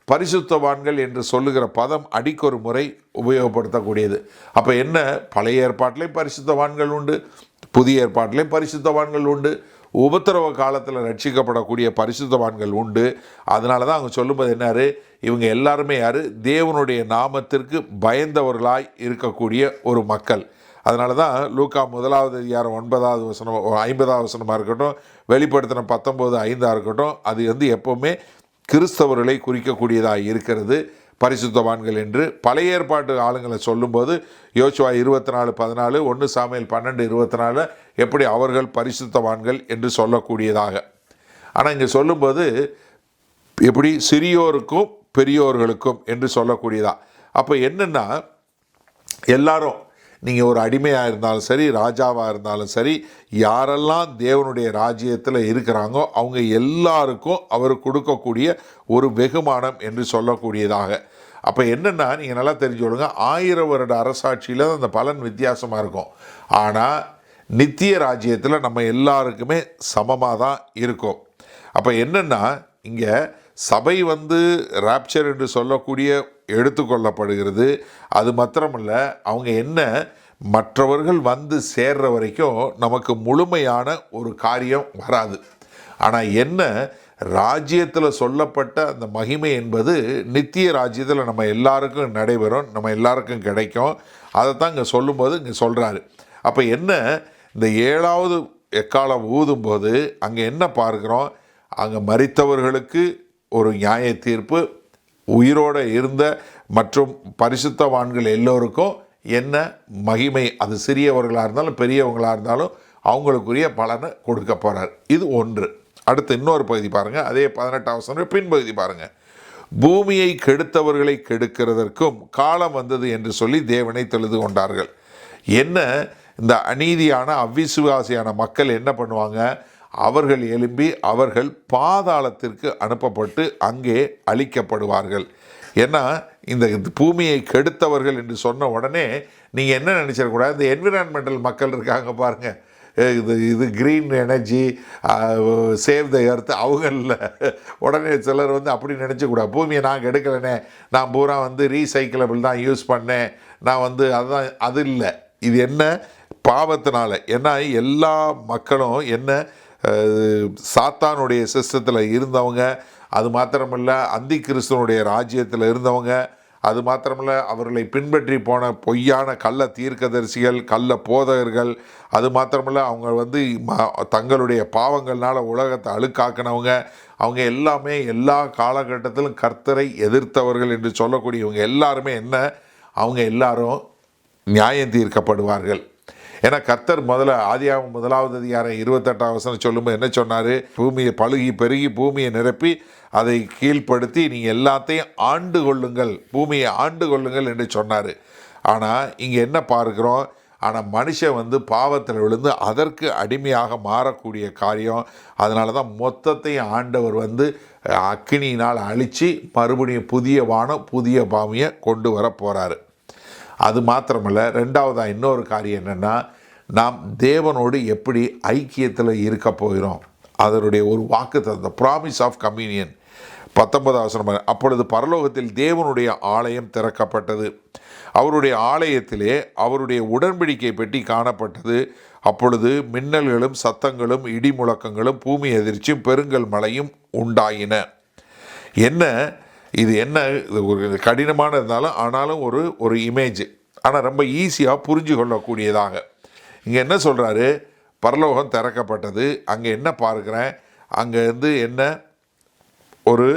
பரிசுத்தவான்கள் என்று சொல்லுகிற பதம் அடிக்கொரு முறை உபயோகப்படுத்தக்கூடியது. அப்போ என்ன, பழைய ஏற்பாட்டிலையும் பரிசுத்தவான்கள் உண்டு, புதிய ஏற்பாட்டிலையும் பரிசுத்தவான்கள் உண்டு, உபத்திரவ காலத்தில் ரட்சிக்கப்படக்கூடிய பரிசுத்தவான்கள் உண்டு. அதனால தான் அவங்க சொல்லும்போது என்னாரு, இவங்க எல்லாருமே யார், தேவனுடைய நாமத்திற்கு பயந்தவர்களாய் இருக்கக்கூடிய ஒரு மக்கள். அதனால தான் லூக்கா 1வது அதிகாரம் 9வது வசனம் 50வது வசனமாக இருக்கட்டும், வெளிப்படுத்தின 19:5 இருக்கட்டும், அது எப்போவுமே கிறிஸ்தவர்களை குறிக்கக்கூடியதாக இருக்கிறது பரிசுத்தவான்கள் என்று. பழைய ஏற்பாட்டு ஆளுங்களை சொல்லும்போது யோசுவா 24:14, 1 சாமுவேல் 12:24 எப்படி அவர்கள் பரிசுத்தவான்கள் என்று சொல்லக்கூடியதாக. ஆனால் இங்கே சொல்லும்போது எப்படி சிறியோருக்கும் பெரியோர்களுக்கும் என்று சொல்லக்கூடியதா. அப்போ என்னென்னா, எல்லாரும், நீங்கள் ஒரு அடிமையாக இருந்தாலும் சரி, ராஜாவாக இருந்தாலும் சரி, யாரெல்லாம் தேவனுடைய ராஜ்யத்தில் இருக்கிறாங்கோ அவங்க எல்லாருக்கும் அவர் கொடுக்கக்கூடிய ஒரு வெகுமானம் என்று சொல்லக்கூடியதாக. அப்போ என்னென்னா, நீங்கள் நல்லா தெரிஞ்சுக்கொள்ளுங்க, 1000 வருட அரசாட்சியில் அந்த பலன் வித்தியாசமாக இருக்கும். ஆனால் நித்திய ராஜ்யத்தில் நம்ம எல்லாருக்குமே சமமாக தான் இருக்கும். அப்போ என்னென்னா, இங்கே சபை ராப்சர் என்று சொல்லக்கூடிய எடுத்துக்கொள்ளப்படுகிறது. அது மாத்திரமல்ல, அவங்க என்ன, மற்றவர்கள் சேர்ற வரைக்கும் நமக்கு முழுமையான ஒரு காரியம் வராது. ஆனால் என்ன, ராஜ்யத்தில் சொல்லப்பட்ட அந்த மகிமை என்பது நித்திய ராஜ்யத்தில் நம்ம எல்லாருக்கும் நடைபெறும், நம்ம எல்லாருக்கும் கிடைக்கும். அதைத்தான் இங்கே சொல்லும்போது இங்கே சொல்கிறாரு. அப்போ என்ன, இந்த 7வது எக்காலம் ஊதும்போது அங்கே என்ன பார்க்குறோம், அங்கே மரித்தவர்களுக்கு ஒரு நியாய தீர்ப்பு, உயிரோடு இருந்த மற்றும் பரிசுத்தவான்கள் எல்லோருக்கும் என்ன மகிமை, அது சிறியவர்களாக இருந்தாலும் பெரியவங்களாக இருந்தாலும் அவங்களுக்குரிய பலனை கொடுக்க போகிறார். இது ஒன்று. அடுத்து இன்னொரு பகுதி பாருங்கள், அதே 18ஆம் வசனம் பின்பகுதி பாருங்கள். பூமியை கெடுத்தவர்களை கெடுக்கிறதற்கும் காலம் வந்தது என்று சொல்லி தேவனை தொழுது கொண்டார்கள். என்ன, இந்த அநீதியான அவ்விசுவாசியான மக்கள் என்ன பண்ணுவாங்க, அவர்கள் எழும்பி அவர்கள் பாதாளத்திற்கு அனுப்பப்பட்டு அங்கே அழிக்கப்படுவார்கள். ஏன்னா இந்த பூமியை கெடுத்தவர்கள் என்று சொன்ன உடனே நீங்கள் என்ன நினச்சிடக்கூடாது, இந்த என்விரான்மெண்டல் மக்கள் இருக்காங்க பாருங்கள், இது green energy, save the earth, அவங்களில் உடனே சிலர் அப்படி நினச்சக்கூடாது, பூமியை நான் கெடுக்கலைனே, நான் பூரா ரீசைக்கிளபிள் தான் யூஸ் பண்ணேன், நான் அதுதான், அது இல்லை. இது என்ன, பாவத்தினால. ஏன்னா எல்லா மக்களும் என்ன, சாத்தானுடைய சிஸ்டத்தில் இருந்தவங்க, அது மாத்திரமல்ல அந்தி கிறிஸ்துவனுடைய ராஜ்யத்தில் இருந்தவங்க, அது மாத்திரமல்ல அவர்களை பின்பற்றி போன பொய்யான கள்ள தீர்க்கதரிசிகள், கள்ள போதகர்கள், அது மாத்திரமல்ல அவங்க தங்களுடைய பாவங்கள்னால உலகத்தை அழுக்காக்கினவங்க, அவங்க எல்லாமே எல்லா காலகட்டத்திலும் கர்த்தரை எதிர்த்தவர்கள் என்று சொல்லக்கூடியவங்க எல்லாருமே என்ன, அவங்க எல்லாரும் நியாயம் தீர்க்கப்படுவார்கள். ஏன்னா கர்த்தர் ஆதியாகமம் 1வது அதிகாரம் 28ஆம் வசனம் சொல்லும்போது என்ன சொன்னார், பூமியை பழுகி பெருகி பூமியை நிரப்பி அதை கீழ்ப்படுத்தி நீங்கள் எல்லாத்தையும் ஆண்டு கொள்ளுங்கள், பூமியை ஆண்டு கொள்ளுங்கள் என்று சொன்னார். ஆனால் இங்கே என்ன பார்க்குறோம், ஆனால் மனுஷன் பாவத்தில் விழுந்து அதற்கு அடிமையாக மாறக்கூடிய காரியம். அதனால தான் மொத்தத்தையும் ஆண்டவர் அக்கினியினால் அழித்து மறுபடியும் புதிய வானம் புதிய பூமியை கொண்டு வர போகிறாரு. அது மாத்திரமல்ல, ரெண்டாவதாக இன்னொரு காரியம் என்னென்னா, நாம் தேவனோடு எப்படி ஐக்கியத்தில் இருக்க போகிறோம். அதனுடைய ஒரு வாக்குத்தத்தம், ப்ராமிஸ் ஆஃப் கம்யூனியன். 19வது வசனம், அப்பொழுது பரலோகத்தில் தேவனுடைய ஆலயம் திறக்கப்பட்டது, அவருடைய ஆலயத்திலே அவருடைய உடன்படிக்கை பெட்டி காணப்பட்டது. அப்பொழுது மின்னல்களும் சத்தங்களும் இடி முழக்கங்களும் பூமி எதிர்ச்சியும் பெருங்கல் மழையும் உண்டாயின. என்ன இது? என்ன ஒரு கடினமான இருந்தாலும் ஆனாலும் ஒரு இமேஜ், ஆனால் ரொம்ப ஈஸியாக புரிஞ்சு கொள்ளக்கூடியதாக. இங்கே என்ன சொல்கிறாரு? பரலோகம் திறக்கப்பட்டது. அங்கே என்ன பார்க்குறேன்? அங்கே என்ன ஒரு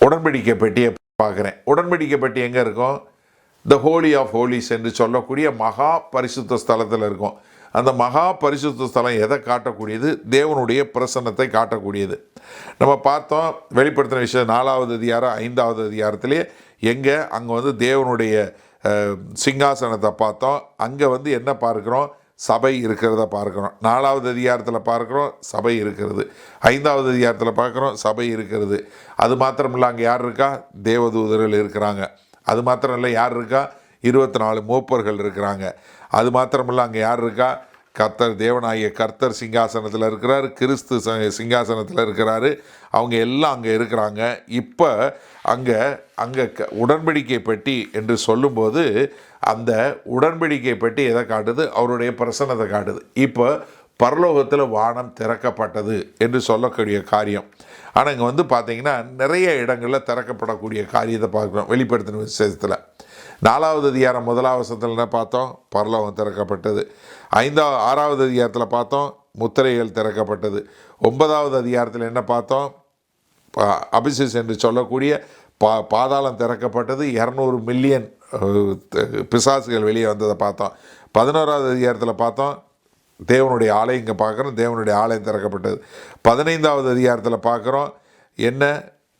உடன்படிக்கை பெட்டியை பார்க்குறேன். உடன்படிக்கை பெட்டி எங்கே இருக்கும்? த ஹோலி ஆஃப் ஹோலிஸ் என்று சொல்லக்கூடிய மகா பரிசுத்த ஸ்தலத்தில் இருக்கும். அந்த மகா பரிசுத்த ஸ்தலம் எதை காட்டக்கூடியது? தேவனுடைய பிரசன்னத்தை காட்டக்கூடியது. நம்ம பார்த்தோம், வெளிப்படுத்தின விஷயம் 4வது அதிகாரம் 5வது அதிகாரத்திலே எங்கே அங்கே தேவனுடைய சிங்காசனத்தை பார்த்தோம். அங்கே என்ன பார்க்குறோம்? சபை இருக்கிறத பார்க்குறோம். 4வது அதிகாரத்தில் பார்க்குறோம், சபை இருக்கிறது. 5வது அதிகாரத்தில் பார்க்குறோம், சபை இருக்கிறது. அது மாத்திரமில்லை, அங்கே யார் இருக்கா? தேவதூதர்கள் இருக்கிறாங்க. அது மாத்திரம் இல்லை, யார் இருக்கா? 24 மூப்பர்கள் இருக்கிறாங்க. அது மாத்திரமில்லை, அங்கே யார் இருக்கா? கர்த்தர், தேவனாகிய கர்த்தர் சிங்காசனத்தில் இருக்கிறார், கிறிஸ்து சிங்காசனத்தில் இருக்கிறாரு. அவங்க எல்லாம் அங்கே இருக்கிறாங்க. இப்போ அங்கே உடன்படிக்கை பெட்டி என்று சொல்லும்போது அந்த உடன்படிக்கை பெட்டி எதை காட்டுது? அவருடைய பிரசன்னத்தை காட்டுது. இப்போ பரலோகத்தில் வானம் திறக்கப்பட்டது என்று சொல்லக்கூடிய காரியம். ஆனால் இங்கே பார்த்தீங்கன்னா நிறைய இடங்களில் திறக்கப்படக்கூடிய காரியத்தை பார்க்குறோம். வெளிப்படுத்தின விசேஷத்தில் 4வது அதிகாரம் 1வது வசனத்தில் என்ன பார்த்தோம்? பரலோகம் திறக்கப்பட்டது. 6வது அதிகாரத்தில் பார்த்தோம், முத்திரைகள் திறக்கப்பட்டது. 9வது அதிகாரத்தில் என்ன பார்த்தோம்? அபிசிஸ் என்று சொல்லக்கூடிய பாதாளம் திறக்கப்பட்டது. 200 மில்லியன் பிசாசுகள் வெளியே வந்ததை பார்த்தோம். 11வது அதிகாரத்தில் பார்த்தோம், தேவனுடைய ஆலயம் இங்கே பார்க்குறோம், தேவனுடைய ஆலயம் திறக்கப்பட்டது. 15வது அதிகாரத்தில் பார்க்குறோம், என்ன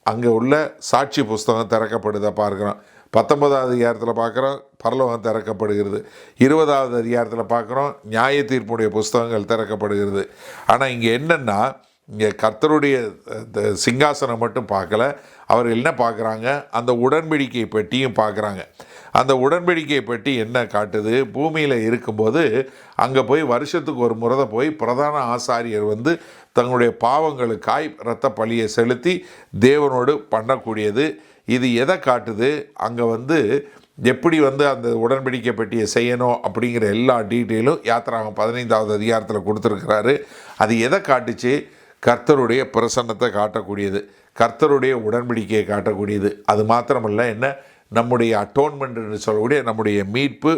அங்கே உள்ள சாட்சி புஸ்தகம் திறக்கப்படுதை பார்க்குறோம். 19வது அதிகாரத்தில் பார்க்குறோம், பரலோகம் திறக்கப்படுகிறது. 20வது அதிகாரத்தில் பார்க்குறோம், நியாய தீர்ப்புடைய புஸ்தகங்கள் திறக்கப்படுகிறது. ஆனால் இங்கே என்னென்னா, இங்கே கர்த்தருடைய சிங்காசனம் மட்டும் பார்க்கல, அவர்கள் என்ன பார்க்குறாங்க? அந்த உடன்படிக்கை பெட்டியும் பார்க்குறாங்க. அந்த உடன்படிக்கை பெட்டி என்ன காட்டுது? பூமியில் இருக்கும்போது அங்கே போய் வருஷத்துக்கு ஒரு முறை போய் பிரதான ஆசாரியர் தங்களுடைய பாவங்களுக்காய் இரத்த பலியை செலுத்தி தேவனோடு பண்ணக்கூடியது. இது எதை காட்டுது? அங்கே எப்படி அந்த உடன்படிக்கை பெட்டியை செய்யணும் அப்படிங்கிற எல்லா டீட்டெயிலும் யாத்திராகமம் 15வது அதிகாரத்தில் கொடுத்துருக்கிறாரு. அது எதை காட்டுச்சு? கர்த்தருடைய பிரசன்னத்தை காட்டக்கூடியது, கர்த்தருடைய உடன்படிக்கையை காட்டக்கூடியது. அது மாத்திரமல்ல, என்ன நம்முடைய அட்டோன்மெண்ட் என்று சொல்லக்கூடிய நம்முடைய மீட்பு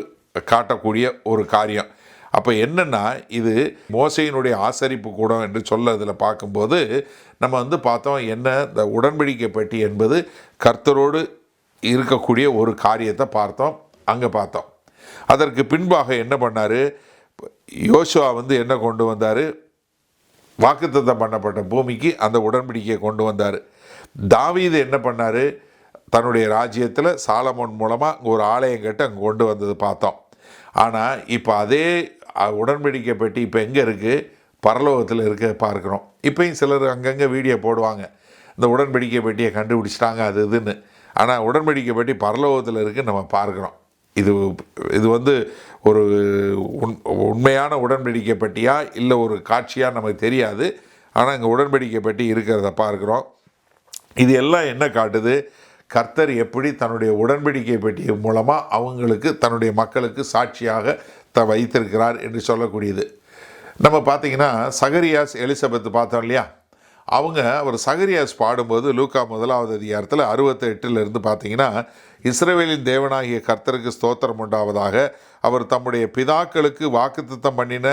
காட்டக்கூடிய ஒரு காரியம். அப்போ என்னென்னா, இது மோசையினுடைய ஆசரிப்பு கூடம் என்று சொல்ல இதில் பார்க்கும்போது நம்ம பார்த்தோம், என்ன இந்த உடன்படிக்கை பெட்டி என்பது கர்த்தரோடு இருக்கக்கூடிய ஒரு காரியத்தை பார்த்தோம், அங்கே பார்த்தோம். அதற்கு பின்பாக என்ன பண்ணார்? யோசுவா என்ன கொண்டு வந்தார்? வாக்குத்தத்தம் பண்ணப்பட்ட பூமிக்கு அந்த உடன்படிக்கையை கொண்டு வந்தார். தாவீது என்ன பண்ணார்? தன்னுடைய ராஜ்யத்தில் சாலமோன் மூலமாக ஒரு ஆலயம் கட்டி அங்கே கொண்டு வந்தது பார்த்தோம். ஆனால் இப்போ அதே உடன்படிக்கை பெட்டி இப்போ எங்கே இருக்குது? பரலோகத்தில் இருக்க பார்க்குறோம். இப்போயும் சிலர் அங்கங்கே வீடியோ போடுவாங்க, இந்த உடன்படிக்கை பெட்டியை கண்டுபிடிச்சிட்டாங்க அது இதுன்னு. ஆனால் உடன்படிக்கை பெட்டி பரலோகத்தில் இருக்குன்னு நம்ம பார்க்குறோம். இது ஒரு உண்மையான உடன்படிக்கை பெட்டியா இல்லை ஒரு காட்சியாக நமக்கு தெரியாது. ஆனால் இங்கே உடன்படிக்கை பெட்டி இருக்கிறத பார்க்குறோம். இது எல்லாம் என்ன காட்டுது? கர்த்தர் எப்படி தன்னுடைய உடன்படிக்கை பெட்டி மூலமாக அவங்களுக்கு, தன்னுடைய மக்களுக்கு சாட்சியாக வைத்திருக்கிறார் என்று சொல்லக்கூடியது. நம்ம பார்த்திங்கன்னா சகரியாஸ், எலிசபெத் பார்த்தோம் இல்லையா? அவர் சகரியாஸ் பாடும்போது லூக்கா 1வது அதிகாரத்தில் 68 பார்த்தீங்கன்னா, இஸ்ரவேலின் தேவனாகிய கர்த்தருக்கு ஸ்தோத்திரம் உண்டாவதாக, அவர் தம்முடைய பிதாக்களுக்கு வாக்குத்தத்தம் பண்ணின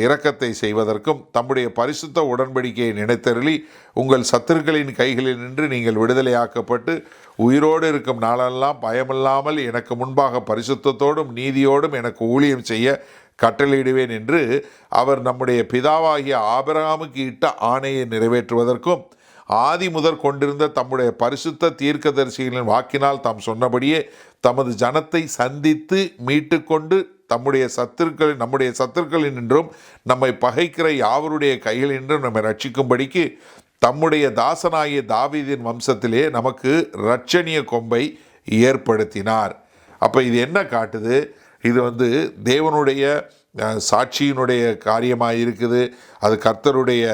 இரக்கத்தை செய்வதற்கும் தம்முடைய பரிசுத்த உடன்படிக்கையை நினைத்தருளி உங்கள் சத்துருக்களின் கைகளில் நின்று நீங்கள் விடுதலையாக்கப்பட்டு உயிரோடு இருக்கும் நாளெல்லாம் பயமில்லாமல் எனக்கு முன்பாக பரிசுத்தத்தோடும் நீதியோடும் எனக்கு ஊழியம் செய்ய கட்டளையிடுவேன் என்று அவர் நம்முடைய பிதாவாகிய ஆபிரகாமுக்கு இட்ட ஆணையை நிறைவேற்றுவதற்கும் ஆதி முதற் கொண்டிருந்த தம்முடைய பரிசுத்த தீர்க்கதரிசிகளின் வாக்கினால் தாம் சொன்னபடியே தமது ஜனத்தை சந்தித்து மீட்டு கொண்டு நம்முடைய சத்துருக்களின் நின்றும் நம்மை பகைக்கிற யாவருடைய கையில் நின்றும் நம்மை ரட்சிக்கும்படிக்கு தம்முடைய தாசனாகிய தாவீதின் வம்சத்திலே நமக்கு இரட்சணிய கொம்பை ஏற்படுத்தினார். அப்போ இது என்ன காட்டுது? இது தேவனுடைய சாட்சியினுடைய காரியமாக இருக்குது. அது கர்த்தருடைய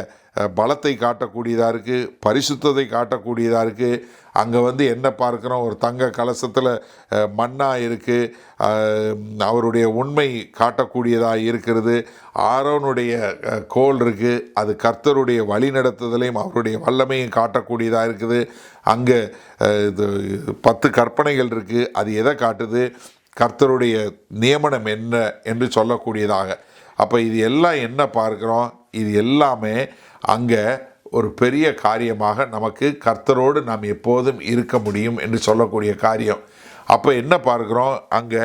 பலத்தை காட்டக்கூடியதாக இருக்குது, பரிசுத்தத்தை காட்டக்கூடியதாக இருக்குது. அங்கே என்ன பார்க்குறோம்? ஒரு தங்க கலசத்தில் மண்ணா இருக்குது. அவருடைய உண்மை காட்டக்கூடியதாக இருக்கிறது. ஆரோனுடைய கோல் இருக்குது, அது கர்த்தருடைய வழி நடத்துதலையும் அவருடைய வல்லமையும் காட்டக்கூடியதாக இருக்குது. அங்கே 10 கற்பனைகள் இருக்குது. அது எதை காட்டுது? கர்த்தருடைய நியமனம் என்ன என்று சொல்லக்கூடியதாக. அப்போ இது எல்லாம் என்ன பார்க்குறோம்? இது எல்லாமே அங்கே ஒரு பெரிய காரியமாக நமக்கு கர்த்தரோடு நாம் எப்போதும் இருக்க முடியும் என்று சொல்லக்கூடிய காரியம். அப்போ என்ன பார்க்குறோம்? அங்கே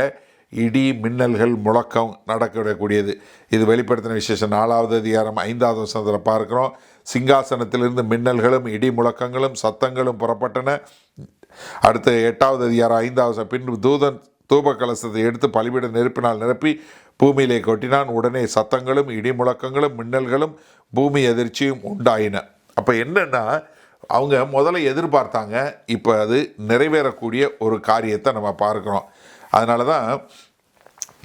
இடி மின்னல்கள் முழக்கம் நடக்கக்கூடியது. இது வெளிப்படுத்தின விசேஷம் 4வது அதிகாரம் 5வது வசனத்தில் பார்க்குறோம். சிங்காசனத்திலிருந்து மின்னல்களும் இடி முழக்கங்களும் சத்தங்களும் புறப்பட்டன. அடுத்து 8வது அதிகாரம் 5வது வசனம், பின்பு தூதன் தூப கலசத்தை எடுத்து பலிபீட நெருப்பினால் நிரப்பி பூமியிலே கொட்டினான். உடனே சத்தங்களும் இடி முழக்கங்களும் மின்னல்களும் பூமி அதிர்ச்சியும் உண்டாயின. அப்போ என்னென்னா, அவங்க முதல்ல எதிர்பார்த்தாங்க, இப்போ அது நிறைவேறக்கூடிய ஒரு காரியத்தை நம்ம பார்க்குறோம். அதனால தான்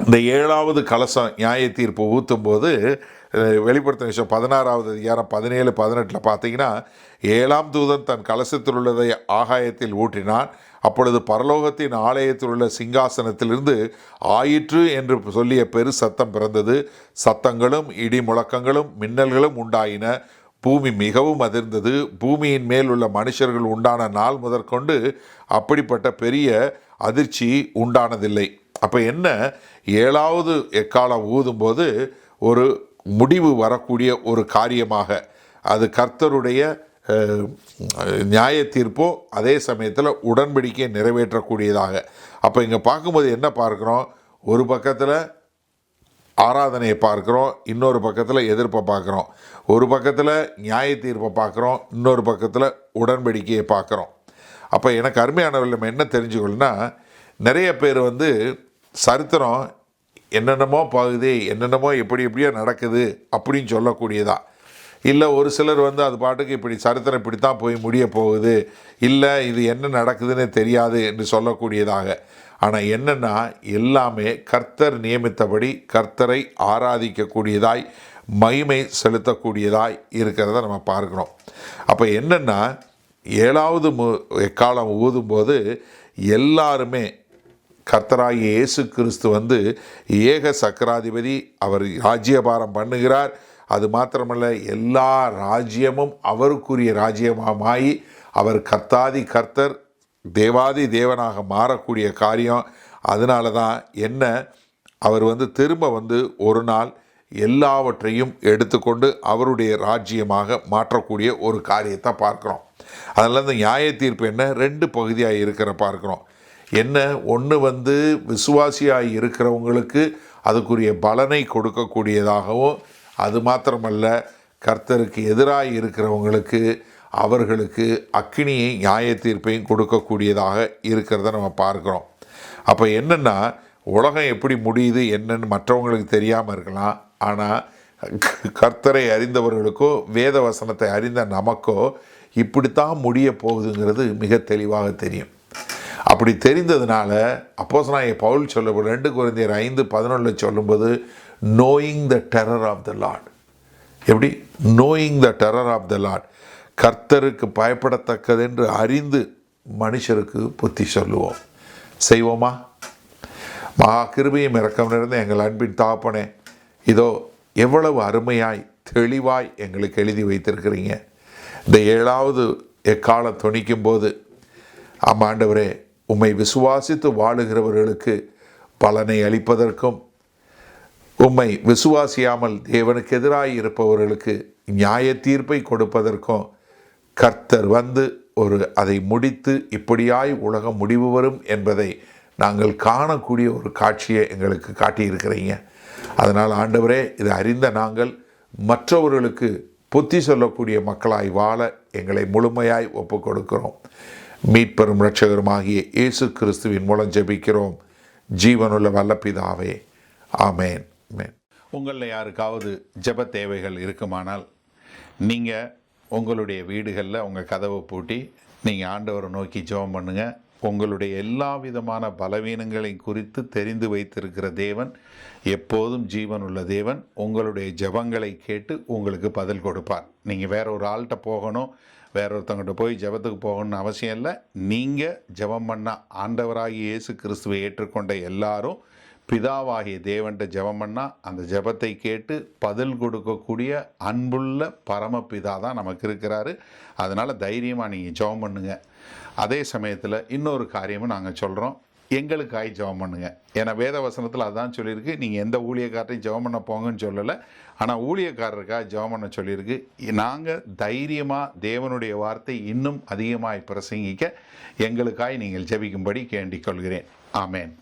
இந்த 7வது கலசம் நியாய தீர்ப்பு ஊற்றும்போது வெளிப்படுத்தின விஷயம் 16வது அதிகாரம் 17, 18 பார்த்தீங்கன்னா, 7ஆம் தூதன் தன் கலசத்தில் உள்ளதை ஆகாயத்தில் ஊற்றினான். அப்பொழுது பரலோகத்தின் ஆலயத்தில் உள்ள சிங்காசனத்திலிருந்து ஆயிற்று என்று சொல்லிய பெரு சத்தம் பிறந்தது. சத்தங்களும் இடி முழக்கங்களும் மின்னல்களும் உண்டாயின. பூமி மிகவும் அதிர்ந்தது. பூமியின் மேல் உள்ள மனுஷர்கள் உண்டான நாள் முதற்கொண்டு அப்படிப்பட்ட பெரிய அதிர்ச்சி உண்டானதில்லை. அப்போ என்ன? 7வது எக்காலம் ஊதும்போது ஒரு முடிவு வரக்கூடிய ஒரு காரியமாக அது கர்த்தருடைய நியாய தீர்ப்போ அதே சமயத்தில் உடன்படிக்கையை நிறைவேற்றக்கூடியதாக. அப்போ இங்கே பார்க்கும்போது என்ன பார்க்குறோம்? ஒரு பக்கத்தில் ஆராதனையை பார்க்குறோம், இன்னொரு பக்கத்தில் எதிர்ப்பை பார்க்குறோம். ஒரு பக்கத்தில் நியாய தீர்ப்பை பார்க்குறோம், இன்னொரு பக்கத்தில் உடன்படிக்கையை பார்க்குறோம். அப்போ எனக்கு அருமையானவர்கள் நம்ம என்ன தெரிஞ்சுக்கணும்னா, நிறைய பேர் சரித்திரம் என்னென்னமோ போகுது, என்னென்னமோ எப்படியோ நடக்குது அப்படின்னு சொல்லக்கூடியதா. இல்லை ஒரு சிலர் அது பாட்டுக்கு இப்படி சரித்திரம் இப்படித்தான் போய் முடிய போகுது, இல்லை இது என்ன நடக்குதுன்னு தெரியாது என்று சொல்லக்கூடியதாக. ஆனால் என்னென்னா, எல்லாமே கர்த்தர் நியமித்தபடி கர்த்தரை ஆராதிக்கக்கூடியதாய் மகிமை செலுத்தக்கூடியதாய் இருக்கிறத நம்ம பார்க்குறோம். அப்போ என்னென்னா, 7வது எக்காலம் ஊதும்போது எல்லாருமே கர்த்தராகிய இயேசு கிறிஸ்து ஏக சக்கராதிபதி, அவர் ராஜ்யபாரம் பண்ணுகிறார். அது மாத்திரமல்ல, எல்லா ராஜ்யமும் அவருக்குரிய ராஜ்யமாகி அவர் கர்த்தாதி கர்த்தர் தேவாதி தேவனாக மாறக்கூடிய காரியம். அதனால தான் என்ன, அவர் திரும்ப ஒரு நாள் எல்லாவற்றையும் எடுத்துக்கொண்டு அவருடைய ராஜ்யமாக மாற்றக்கூடிய ஒரு காரியத்தை பார்க்குறோம். அதனால இந்த நியாய தீர்ப்பு என்ன 2 பகுதியாக இருக்கிற பார்க்குறோம். என்ன, ஒன்று விசுவாசியாக இருக்கிறவங்களுக்கு அதுக்குரிய பலனை கொடுக்கக்கூடியதாகவும், அது மாத்திரமல்ல கர்த்தருக்கு எதிராக இருக்கிறவங்களுக்கு அவர்களுக்கு அக்கினியை நியாய தீர்ப்பையும் கொடுக்கக்கூடியதாக இருக்கிறத நம்ம பார்க்குறோம். அப்போ என்னென்னா, உலகம் எப்படி முடியுது என்னன்னு மற்றவங்களுக்கு தெரியாமல் இருக்கலாம். ஆனால் கர்த்தரை அறிந்தவர்களுக்கோ வேத வசனத்தை அறிந்த நமக்கோ இப்படித்தான் முடிய போகுதுங்கிறது மிக தெளிவாக தெரியும். அப்படி தெரிந்ததுனால அப்போஸ்தலனாகிய பவுல் சொல்லப்படும் 2 கொரிந்தியர் 5:11 சொல்லும்போது, knowing the terror of the Lord. எப்படி? Knowing the terror of the Lord, கர்த்தருக்கு பயப்படத்தக்கதென்று அறிந்து மனுஷருக்கு புத்தி சொல்லுவோம். செய்வோமா? மகா கிருபையும் இரக்கம் நிறைந்த எங்கள் அன்பின் தகப்பனே, இதோ எவ்வளவு அருமையாய் தெளிவாய் எங்களுக்கு எழுதி வைத்திருக்கிறீங்க. இந்த 7வது எக்காலம் துணிக்கும் போது, ஆண்டவரே, உம்மை விசுவாசித்து வாழுகிறவர்களுக்கு பலனை அளிப்பதற்கும், உம்மை விசுவாசியாமல் தேவனுக்கு எதிராக இருப்பவர்களுக்கு நியாய தீர்ப்பை கொடுப்பதற்கும் கர்த்தர் அதை முடித்து இப்படியாய் உலகம் முடிவு வரும் என்பதை நாங்கள் காணக்கூடிய ஒரு காட்சியை எங்களுக்கு காட்டியிருக்கிறீங்க. அதனால் ஆண்டவரே, இதை அறிந்த நாங்கள் மற்றவர்களுக்கு புத்தி சொல்லக்கூடிய மக்களாய் வாழ எங்களை முழுமையாய் ஒப்புக் கொடுக்கிறோம். மீட்பெரும் இரட்சகருமாகிய இயேசு கிறிஸ்துவின் மூலம் ஜெபிக்கிறோம் ஜீவனுள்ள வல்ல பிதாவே, ஆமேன். உங்களில் யாருக்காவது ஜெப தேவைகள் இருக்குமானால் நீங்கள் உங்களுடைய வீடுகளில் உங்கள் கதவை பூட்டி நீங்கள் ஆண்டவரை நோக்கி ஜெபம் பண்ணுங்கள். உங்களுடைய எல்லா விதமான பலவீனங்களை குறித்து தெரிந்து வைத்திருக்கிற தேவன் எப்போதும் ஜீவனுள்ள தேவன். உங்களுடைய ஜெபங்களை கேட்டு உங்களுக்கு பதில் கொடுப்பார். நீங்கள் வேற ஒரு ஆள்கிட்ட போகணும், வேற ஒருத்தவங்கிட்ட போய் ஜெபத்துக்கு போகணும்னு அவசியம் இல்லை. நீங்கள் ஜெபம் பண்ண ஆண்டவராகிய இயேசு கிறிஸ்துவை ஏற்றுக்கொண்ட எல்லாரும் பிதாவாகிய தேவன்கிட்ட ஜெபம் பண்ணால் அந்த ஜெபத்தை கேட்டு பதில் கொடுக்கக்கூடிய அன்புள்ள பரமபிதா தான் நமக்கு இருக்கிறாரு. அதனால் தைரியமாக நீங்கள் ஜெபம் பண்ணுங்க. அதே சமயத்தில் இன்னொரு காரியமும் நாங்கள் சொல்கிறோம், எங்களுக்காய் ஜெபம் பண்ணுங்க. ஏன்னா வேத வசனத்தில் அதான் சொல்லியிருக்கு. நீங்கள் எந்த ஊழியக்காரரையும் ஜெபம் பண்ண போங்கன்னு சொல்லலை, ஆனால் ஊழியக்காரருக்காக ஜெபம் பண்ண சொல்லியிருக்கு. நாங்கள் தைரியமாக தேவனுடைய வார்த்தை இன்னும் அதிகமாய் பிரசங்கிக்க எங்களுக்காய் நீங்கள் ஜெபிக்கும்படி கேண்டிக் கொள்கிறேன். ஆமேன்.